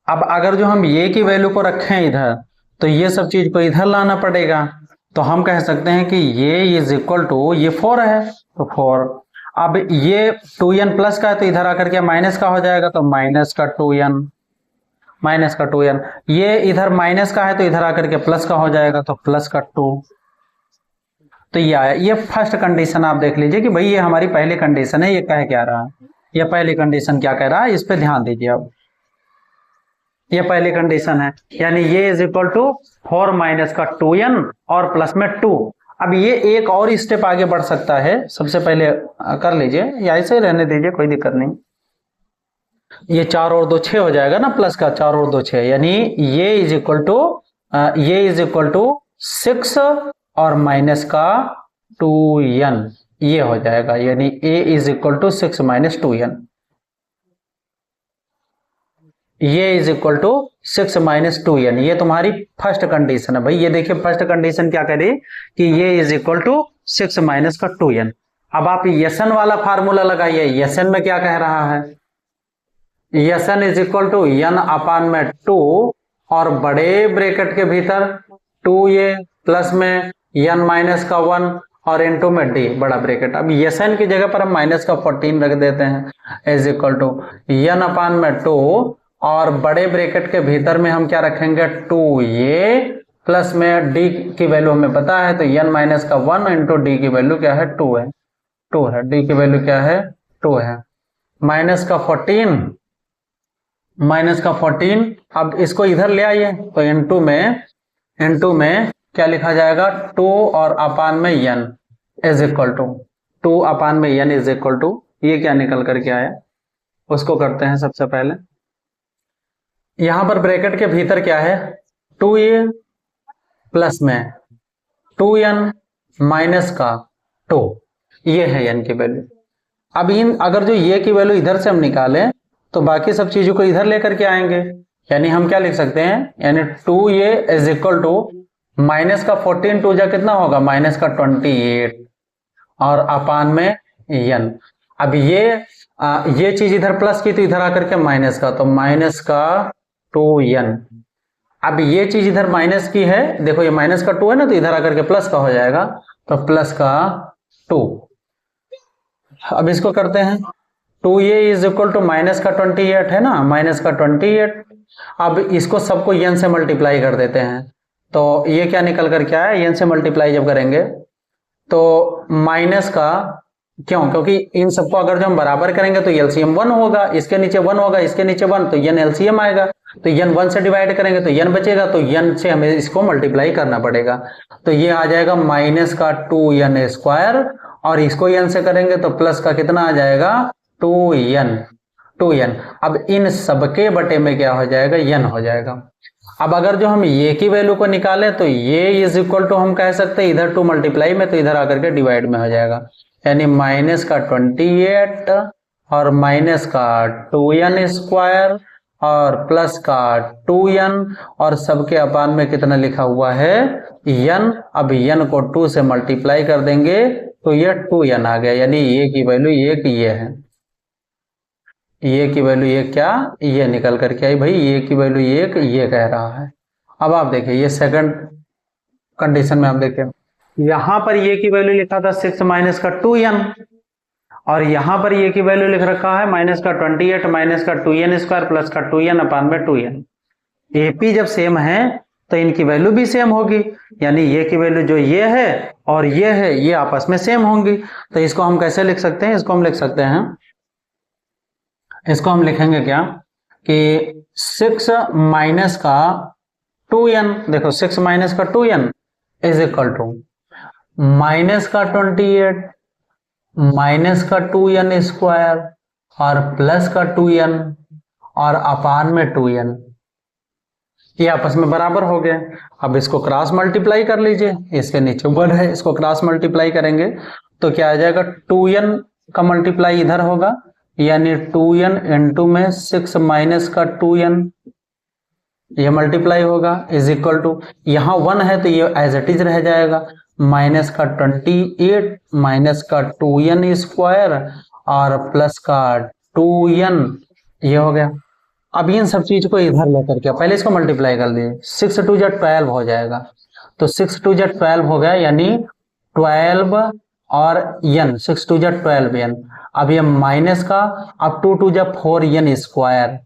अब अगर जो हम ये की वैल्यू को रखें इधर, तो ये सब चीज को इधर लाना पड़ेगा, तो हम कह सकते हैं कि ये इज इक्वल टू, ये 4 है तो 4। अब ये 2n प्लस का है तो इधर आकर के माइनस का हो जाएगा, तो माइनस का 2n, माइनस का 2n, ये इधर माइनस का है तो इधर आकर के प्लस का हो जाएगा, तो प्लस का 2। तो ये आया, ये फर्स्ट कंडीशन आप देख लीजिए कि भाई ये हमारी पहली कंडीशन है, ये कह क्या रहा है, ये पहली कंडीशन क्या कह रहा है, इस पे ध्यान दीजिए। अब ये पहली कंडीशन है, यानी ये इज इक्वल टू 4 माइनस का 2n और प्लस में 2। अब ये एक और स्टेप आगे बढ़ सकता है, सबसे पहले कर लीजिए या ऐसे रहने दीजिए, कोई दिक्कत नहीं। ये 4 और 2 6 हो जाएगा ना, प्लस का 4 और 2 6, यानी ये इज इक्वल टू, ये इज इक्वल टू 6 और माइनस का 2n, ये हो जाएगा, यानी a is equal to 6 minus 2n, ये is equal to 6 minus 2n, ये तुम्हारी फर्स्ट कंडीशन है भाई। ये देखिए फर्स्ट कंडीशन क्या कह रही कि ये इज इक्वल टू 6 माइनस का 2n। अब आप sn वाला फार्मूला लगाइए, sn में क्या कह रहा है, sn is equal to n upon में 2 और बड़े ब्रैकेट के भीतर 2 ये प्लस में n माइनस का 1 और इनटू में d बड़ा ब्रैकेट। अब sn की जगह पर हम माइनस का 14 रख देते हैं, is equal to n upon में 2 और बड़े ब्रैकेट के भीतर में हम क्या रखेंगे, 2 ये प्लस में d की वैल्यू हमें पता है, तो n माइनस का 1 इंटू d की वैल्यू क्या है, 2 है, 2 है, d की वैल्यू क्या है, 2 है, माइनस का 14, माइनस का 14। अब इसको इधर ले आइए, तो इनटू में क्या लिखा जाएगा, 2 और अपान में n इज इक्वल टू 2 अपान में n इज इक्वल टू, ये क्या निकल करके आया, उसको करते हैं। सबसे पहले यहां पर ब्रैकेट के भीतर क्या है, 2a प्लस में 2n माइनस का 2, ये है n की वैल्यू। अब इन अगर जो ये की वैल्यू इधर से हम निकालें तो बाकी सब चीजों को इधर लेकर के आएंगे, यानी हम क्या लिख सकते हैं, यानी 2a is equal to minus का 14 टू जा कितना होगा, माइनस का 28 और अपान में n। अब ये चीज इधर प्लस की तो इधर आकर के माइनस का, तो माइनस का 2n। अब ये चीज इधर माइनस की है, देखो ये माइनस का 2 है ना, तो इधर आकर के प्लस का हो जाएगा, तो प्लस का 2। अब इसको करते हैं, 2a is equal to minus का 28 है ना, माइनस का 28। अब इसको सबको n से मल्टीप्लाई कर देते हैं, तो ये क्या निकल कर क्या है, n से मल्टीप्लाई जब करेंगे तो माइनस का, क्यों, क्योंकि इन सबको अगर जो हम बराबर करेंगे तो एलसीएम 1 होगा, इसके नीचे 1 होगा, इसके नीचे 1, तो n एलसीएम आएगा, तो n 1 से डिवाइड करेंगे तो n बचेगा, तो n से हमें इसको मल्टीप्लाई करना पड़ेगा, तो ये आ जाएगा माइनस का 2n स्क्वायर, और इसको n से करेंगे तो प्लस का कितना आ जाएगा, 2n। अब इन सबके बटे में क्या हो जाएगा, n हो जाएगा। अब अगर जो हम ये की वैल्यू को निकालें तो ये इज इक्वल टू हम कह सकते हैं इधर 2 मल्टीप्लाई में, तो इधर आकर के डिवाइड में हो जाएगा, यानी माइनस का 28 और माइनस का 2n स्क्वायर और प्लस का 2n, और सबके अपान में कितना लिखा हुआ है, n। अब n को 2 से मल्टीप्लाई कर देंगे तो ये 2n आ गया, यानी ये की वैल्यू ये है, ये की वैल्यू ये क्या, ये निकल करके आई भाई, ये की वैल्यू ये कह रहा है। अब आप देखिए ये सेकंड कंडीशन में आप देखिए, यहां पर ये की वैल्यू लिखा था 6 माइनस का 2n, और यहां पर ये की वैल्यू लिख रखा है माइनस का 28 माइनस का 2n स्क्वायर प्लस का 2n अपान में 2n। एपी जब सेम है तो इनकी वैल्यू भी सेम होगी, यानी ये की वैल्यू जो ये है और ये है, ये आपस में सेम होंगी। तो इसको हम कैसे लिख सकते हैं, इसको हम लिख सकते हैं, इसको हम लिखेंगे क्या कि 6 माइनस का 2n, देखो 6 माइनस का 2n is equal to minus का 28 माइनस का 2n स्क्वायर और प्लस का 2n और अपान में 2n, ये आपस में बराबर हो गए। अब इसको क्रॉस मल्टीप्लाई कर लीजिए, इसके नीचे 1 है, इसको क्रॉस मल्टीप्लाई करेंगे तो क्या आ जाएगा, 2n का मल्टीप्लाई इधर होगा, यानी 2n इंटू में 6 माइनस का 2n, ये मल्टीप्लाई होगा इज इक्वल टू, यहाँ 1 है तो ये एज इट इज रह जाएगा, माइनस का 28 माइनस का 2n स्क्वायर और प्लस का 2n, ये हो गया। अब इन सब चीज को इधर लेकर के पहले इसको मल्टीप्लाई कर दिए, 6 2 जा 12 हो जाएगा, तो 6 2 जा 12 हो गया, यानी 12 और n, 6 2 जा 12n। अब ये माइनस का, अब 2 2 जा 4n square,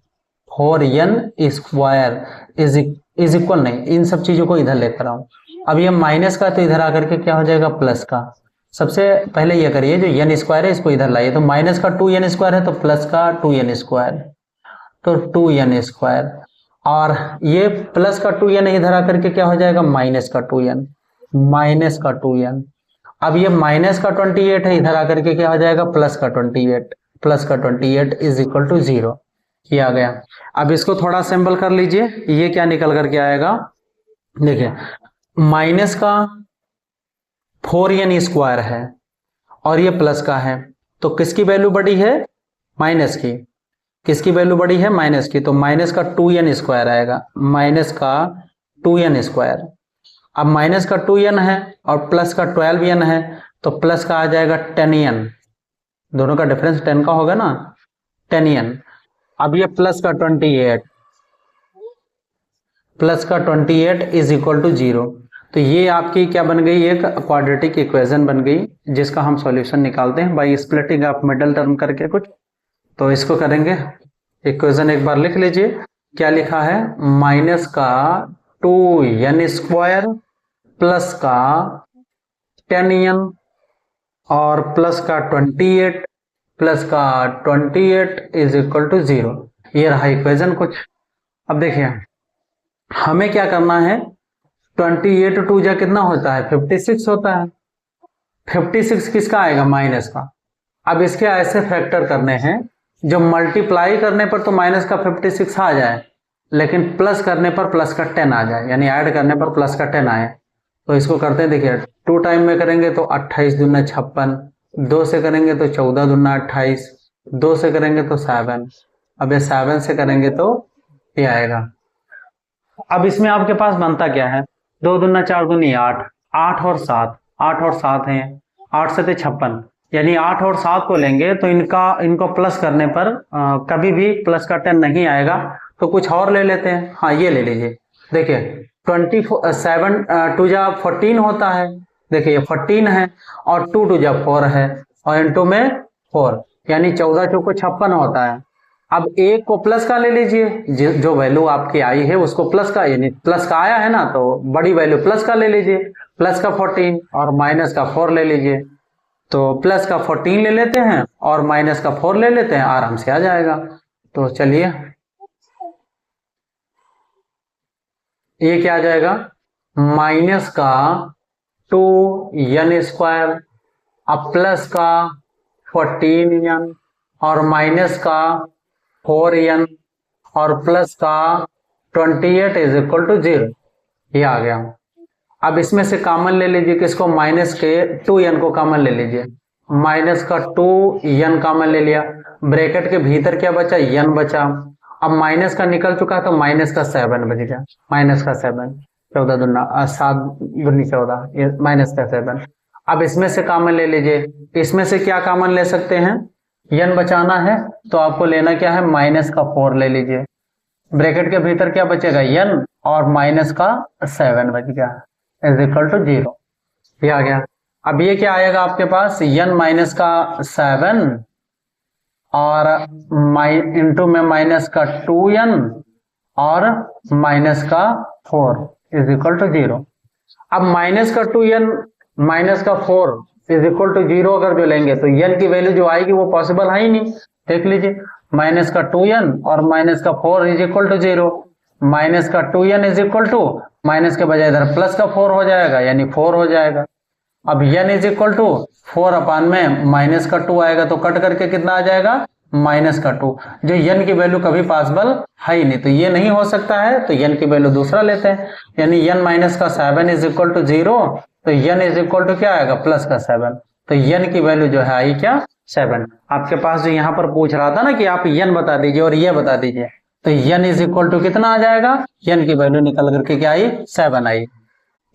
4n square is equal, नहीं इन सब चीजों को इधर लेकर आओ। अब ये माइनस का तो इधर आकर के क्या हो जाएगा, प्लस का। सबसे पहले ये करिए, जो n स्क्वायर है इसको इधर लाइए, तो माइनस का 2n स्क्वायर है तो प्लस का 2n स्क्वायर, तो 2n स्क्वायर, और ये प्लस का 2n इधर आकर के क्या हो जाएगा, माइनस का 2n, माइनस का 2n। अब ये माइनस का 28 है, इधर आकर के क्या हो जाएगा, प्लस का 28, प्लस का 28 इज इक्वल टू 0, ये आ गया। अब इसको थोड़ा सिंपल कर लीजिए, ये क्या निकल करके आएगा, देखिए माइनस का 4n स्क्वायर है और ये प्लस का है, तो किसकी वैल्यू बड़ी है, माइनस की, किसकी वैल्यू बड़ी है, माइनस की, तो माइनस का 2n स्क्वायर आएगा, माइनस का 2n स्क्वायर। अब माइनस का 2n है और प्लस का 12n है, तो प्लस का आ जाएगा 10n, दोनों का डिफरेंस 10 का होगा ना, 10n। अब ये प्लस का 28, प्लस का 28 इज इक्वल टू 0, तो ये आपकी क्या बन गई, एक क्वाड्रेटिक इक्वेशन बन गई, जिसका हम सॉल्यूशन निकालते हैं by splitting of middle term करके कुछ। तो इसको करेंगे, इक्वेशन एक बार लिख लीजिए, क्या लिखा है, माइनस का 2n स्क्वायर प्लस का 10n और प्लस का 28 प्लस का 28 इज इक्वल टू 0, ये रहा इक्वेशन कुछ। अब देखिए हमें क्या करना है, 28 2 जा कितना होता है, 56 होता है, 56 किसका आएगा, माइनस का। अब इसके ऐसे फैक्टर करने हैं जो मल्टीप्लाई करने पर तो माइनस का 56 आ जाए, लेकिन प्लस करने पर प्लस का 10 आ जाए, यानी ऐड करने पर प्लस का 10 आए। तो इसको करते हैं, देखिए 2 टाइम में करेंगे तो 28 दूना 56, 2 से करेंगे तो 14 दूना 28, 2 से करेंगे तो 7, अब ये 7 से करेंगे तो ये आएगा। अब इसमें आपके पास बनता क्या है, 2 दूना 4 दूनी 8, 8 और 7, 8 और 7 है, 8 से तो 56, यानी 8 और 7 को लेंगे तो इनको प्लस करने पर कभी भी प्लस का 10 नहीं आएगा, तो कुछ और ले लेते हैं। हाँ ये ले लीजिए, देखिए 27 2 जा 14 होता है, देखिए 14 है, और 2 2 जा 4 है, और इनटू में 4, यानी 14 चौको 56 होता है। अब एक को प्लस का ले लीजिए, जो वैल्यू आपकी आई है उसको प्लस का, यानी प्लस का आया है ना, तो बड़ी वैल्यू प्लस का ले लीजिए, प्लस का 14 और माइनस का 4 ले लीजिए। तो प्लस का 14 ले लेते हैं और माइनस का 4 ले लेते हैं, आराम से आ जाएगा। तो चलिए ये क्या आ जाएगा, माइनस का 2n², अब प्लस का 14n और माइनस का 4n और प्लस का 28 इज इक्वल टू 0, ये आ गया। अब इसमें से कॉमन ले लीजिए, किसको, माइनस के 2n को कॉमन ले लीजिए, माइनस का 2n कॉमन ले लिया, ब्रैकेट के भीतर क्या बचा, n बचा। अब माइनस का निकल चुका है तो माइनस का 7 बच गया, माइनस का 7, 14 दूना 7 दूनी 14, ये माइनस का 7। अब इसमें से कॉमन ले लीजिए, इसमें से क्या कॉमन ले सकते हैं, n बचाना है तो आपको लेना क्या है, माइनस का 4 ले लीजिए, ब्रैकेट के भीतर क्या बचेगा, n और माइनस का 7 बच गया, इज इक्वल टू 0, ये आ गया। अब ये क्या आएगा आपके पास, n माइनस का 7 और इंटू में माइनस का 2n और माइनस का 4 इज इक्वल टू 0। अब माइनस का 2n माइनस का 4 इज इक्वल टू 0 अगर जो लेंगे तो n की वैल्यू जो आएगी वो पॉसिबल है ही नहीं। देख लीजिए, माइनस का 2n और माइनस का 4 इज इक्वल टू 0, माइनस का 2n is equal to, minus के बजाय इधर प्लस का 4 हो जाएगा, यानी 4 हो जाएगा। अब n इज इक्वल टू 4 अपान में माइनस का 2 आएगा तो कट करके कितना आ जाएगा, माइनस का 2, जो n की वैल्यू कभी पॉसिबल है ही नहीं, तो ये नहीं हो सकता है, तो n की वैल्यू दूसरा लेते हैं, यानी n माइनस का 7 इज इक्वल टू 0, तो n इज इक्वल टू क्या आएगा, प्लस का 7, तो n की वैल्यू जो है आई क्या, 7। आपके पास जो यहाँ पर पूछ रहा था ना कि आप n बता दीजिए और ये बता दीजिए, तो n इज इक्वल टू कितना आ जाएगा, n की वैल्यू निकल करके क्या आई, 7 आई।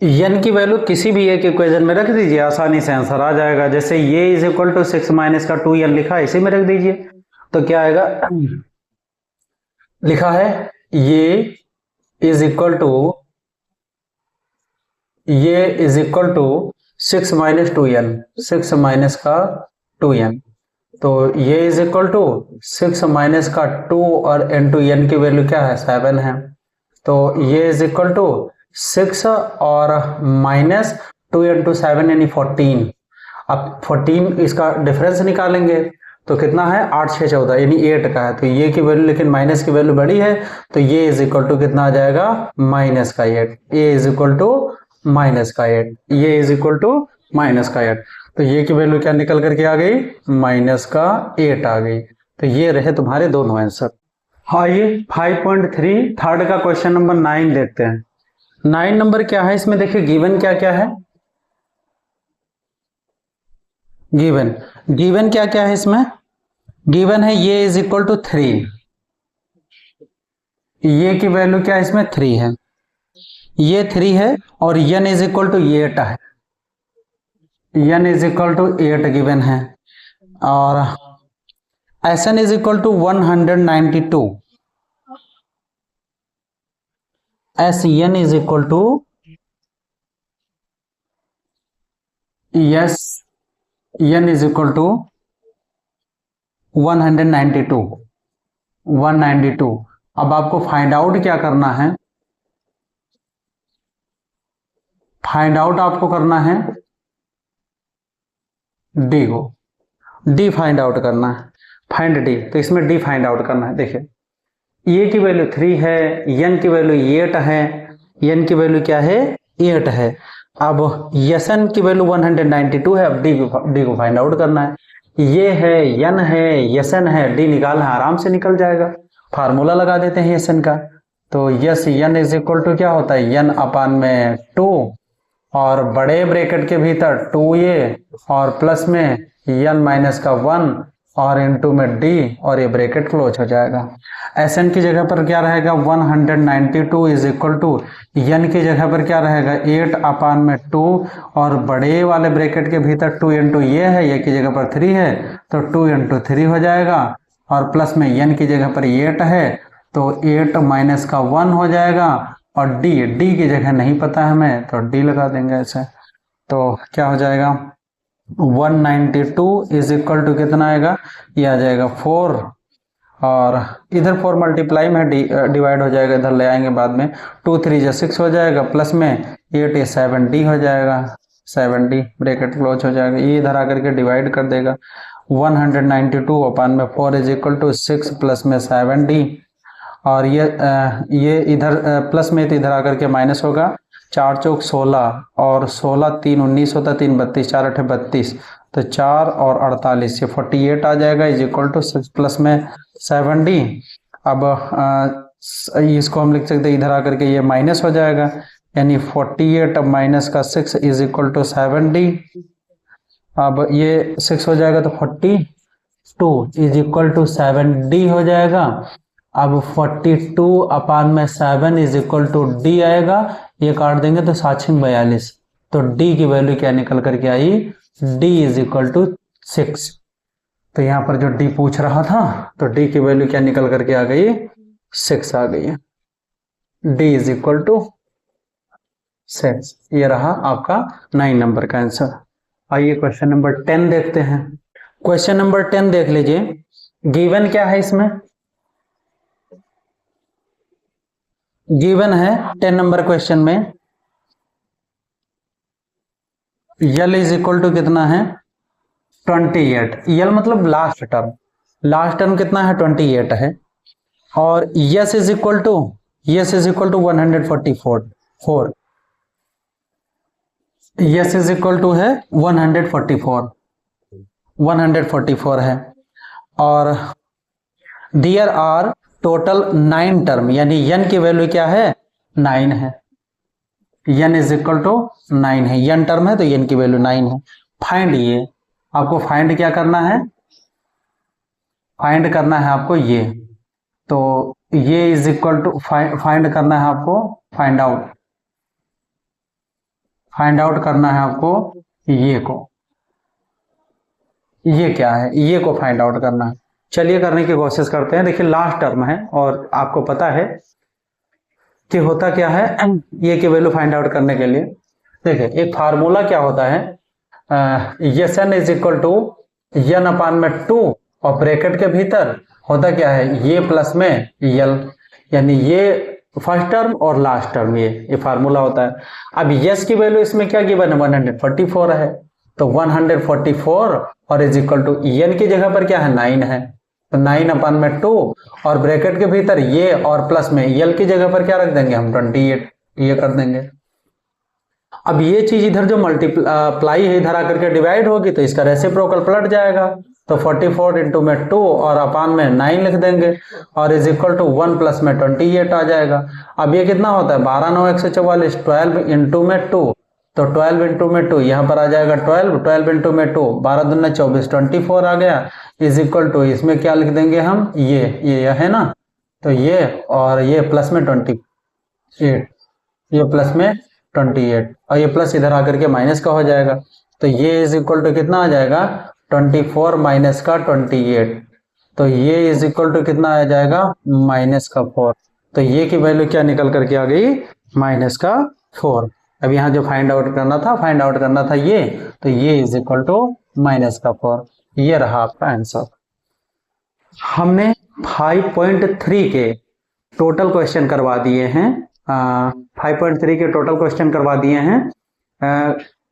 n की वैल्यू किसी भी एक इक्वेशन में रख दीजिए, आसानी से आंसर आ जाएगा। जैसे ये इज इक्वल टू 6 माइनस का 2n लिखा है, इसी में रख दीजिए, तो क्या आएगा, लिखा है ये is equal to 6 minus 2n, 6 minus का 2n, तो ये इज इक्वल टू 6 माइनस का 2 और इनटू n की वैल्यू क्या है, 7 है, तो ये इज इक्वल टू 6 और माइनस 2 इंटू 7 यानी 14। अब 14 इसका डिफरेंस निकालेंगे तो कितना है, 8 6 14 यानी 8 का है, तो ये की वैल्यू, लेकिन माइनस की वैल्यू बड़ी है, तो ये इज इक्वल टू कितना आ जाएगा, माइनस का 8, ये इज इक्वल टू माइनस का 8, ये इज इक्वल टू माइनस का 8, तो ये की वैल्यू क्या निकल करके आ गई, माइनस का 8 आ गई। तो ये रहे तुम्हारे दोनों आंसर। आइए 5.3 थर्ड का क्वेश्चन नंबर 9 देखते हैं। 9 नंबर क्या है, इसमें देखिए गिवन क्या क्या है, गिवन क्या क्या है इसमें, गिवन है ये इज इक्वल टू 3, ये की वैल्यू क्या है इसमें 3 है, ये 3 है, और n इज इक्वल टू 8 है, n is equal to 8 given है, और Sn is equal to 192, Sn is equal to n is equal to 192। अब आपको फाइंड आउट क्या करना है, फाइंड आउट आपको करना है डी को, डी फाइंड आउट करना है, फाइंड डी, तो इसमें डी फाइंड आउट करना है। देखिए ए की वैल्यू 3 है, n की वैल्यू 8 है, n की वैल्यू क्या है 8 है, अब Sn की वैल्यू 192 है, अब डी को फाइंड आउट करना है, ये है n है Sn है, डी निकालना है, आराम से निकल जाएगा, फार्मूला लगा देते हैं Sn का, तो S n is equal to क्या होता है, n अपान में 2 और बड़े ब्रैकेट के भीतर 2a और प्लस में n माइनस का 1 और इनटू में d और ये ब्रैकेट क्लोज हो जाएगा। Sn की जगह पर क्या रहेगा 192 इज इक्वल टू n की जगह पर क्या रहेगा 8 अपान में 2 और बड़े वाले ब्रैकेट के भीतर 2 इंटू ये है, ये की जगह पर 3 है तो 2 इंटू 3 हो जाएगा और प्लस में n की जगह पर 8 है तो 8 माइनस का 1 हो जाएगा और d की जगह नहीं पता है हमें तो d लगा देंगे ऐसे। तो क्या हो जाएगा 192 इज इक्वल टू कितना आएगा, ये आ जाएगा 4 और इधर 4 मल्टीप्लाई में डिवाइड हो जाएगा, इधर ले आएंगे बाद में 2 3 जा 6 हो जाएगा प्लस में 8 ये 7d हो जाएगा, 7d ब्रैकेट क्लोज हो जाएगा, ये इधर आकर के डिवाइड कर देगा 192 अपान में 4 इज इक्वल टू 6 प्लस में 7d और ये इधर प्लस में तो इधर आकर के माइनस होगा, 4 चौक 16 और 16 3 19 होता 3 32 4 8 32 तो 4 और 48 ये 48 आ जाएगा इज इक्वल टू 6 प्लस में 7d। अब इसको हम लिख सकते हैं इधर आकर के ये माइनस हो जाएगा यानी 48 माइनस का 6 इज इक्वल टू 7d। अब ये 6 हो जाएगा तो 42 इज इक्वल टू 7d हो जाएगा। अब 42 अपान में 7 इज इक्वल टू d आएगा, ये काट देंगे तो 742 तो d की वैल्यू क्या निकल करके आई, d इज इक्वल टू 6। तो यहाँ पर जो d पूछ रहा था तो d की वैल्यू क्या निकल करके आ गई, 6 आ गई है, d इज इक्वल टू 6। ये रहा आपका 9 नंबर का आंसर। आइए क्वेश्चन नंबर 10 देखते हैं। क्वेश्चन नंबर 10 देख लीजिए, गिवन क्या है इसमें, गिवन है 10 नंबर क्वेश्चन में यल इज इक्वल टू कितना है 28, यल मतलब लास्ट टर्म कितना है 28 है और S is equal to 144 S is equal to है 144 है और देयर आर टोटल 9 टर्म यानी n की वैल्यू क्या है 9 है, n इज इक्वल टू 9 है, n टर्म है तो n की वैल्यू 9 है। फाइंड, ये आपको फाइंड क्या करना है, फाइंड करना है आपको ये, तो ये इज इक्वल टू फाइंड करना है आपको, फाइंड आउट करना है आपको ये को, ये क्या है, ये को फाइंड आउट करना है। चलिए करने की कोशिश करते हैं। देखिए लास्ट टर्म है और आपको पता है कि होता क्या है, ये की वैल्यू फाइंड आउट करने के लिए देखिए एक फार्मूला क्या होता है, S N is equal to n upon में 2 और ब्रैकेट के भीतर होता क्या है ये प्लस में यल, यानी ये फर्स्ट टर्म और लास्ट टर्म, ये फार्मूला होता है। अब यस की वैल्यू इसमें क्या गिवन है 144 है तो 144 और इज इक्वल टू n की जगह पर क्या है 9 है तो 9 अपान में 2 और ब्रैकेट के भीतर ये और प्लस में यल की जगह पर क्या रख देंगे हम 28, ये कर देंगे। अब ये चीज इधर जो मल्टीप्लाई है इधर आकर के डिवाइड होगी तो इसका रेसिप्रोकल पलट जाएगा तो 44 इंटू में 2 और अपान में 9 लिख देंगे और इज इक्वल टू 1 प्लस में 28 आ जाएगा। अब ये कितना होता है 12 9 144, 12 इंटू में 2 तो 12 इंटू में 2 यहाँ पर आ जाएगा 12 इंटू में 2 12 दूना 24 24 आ गया इज इक्वल टू इसमें क्या लिख देंगे हम ये है ना, तो ये और ये प्लस में 28, ये प्लस में 28 और ये प्लस इधर आकर के माइनस का हो जाएगा तो ये इज इक्वल टू कितना आ जाएगा 24 माइनस का 28 तो ये इज इक्वल टू कितना आ जाएगा माइनस का 4 तो ये की वैल्यू क्या निकल करके आ गई माइनस का 4। अब यहाँ जो फाइंड आउट करना था ये, तो ये इज इक्वल टू माइनस का 4, ये रहा आपका आंसर। हमने 5.3 के टोटल क्वेश्चन करवा दिए हैं, 5.3 के टोटल क्वेश्चन करवा दिए हैं,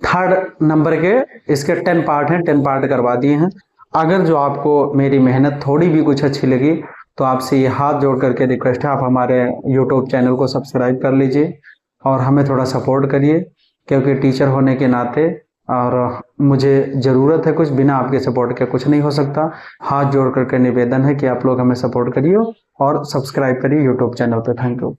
थर्ड नंबर के इसके 10 पार्ट हैं, 10 पार्ट करवा दिए हैं। अगर जो आपको मेरी मेहनत थोड़ी भी कुछ अच्छी लगी तो आपसे ये हाथ जोड़ करके रिक्वेस्ट है आप हमारे YouTube चैनल को सब्सक्राइब कर लीजिए और हमें थोड़ा सपोर्ट करिए, क्योंकि टीचर होने के नाते और मुझे ज़रूरत है कुछ, बिना आपके सपोर्ट के कुछ नहीं हो सकता। हाथ जोड़ करके निवेदन है कि आप लोग हमें सपोर्ट करिए और सब्सक्राइब करिए YouTube चैनल पे। Thank you.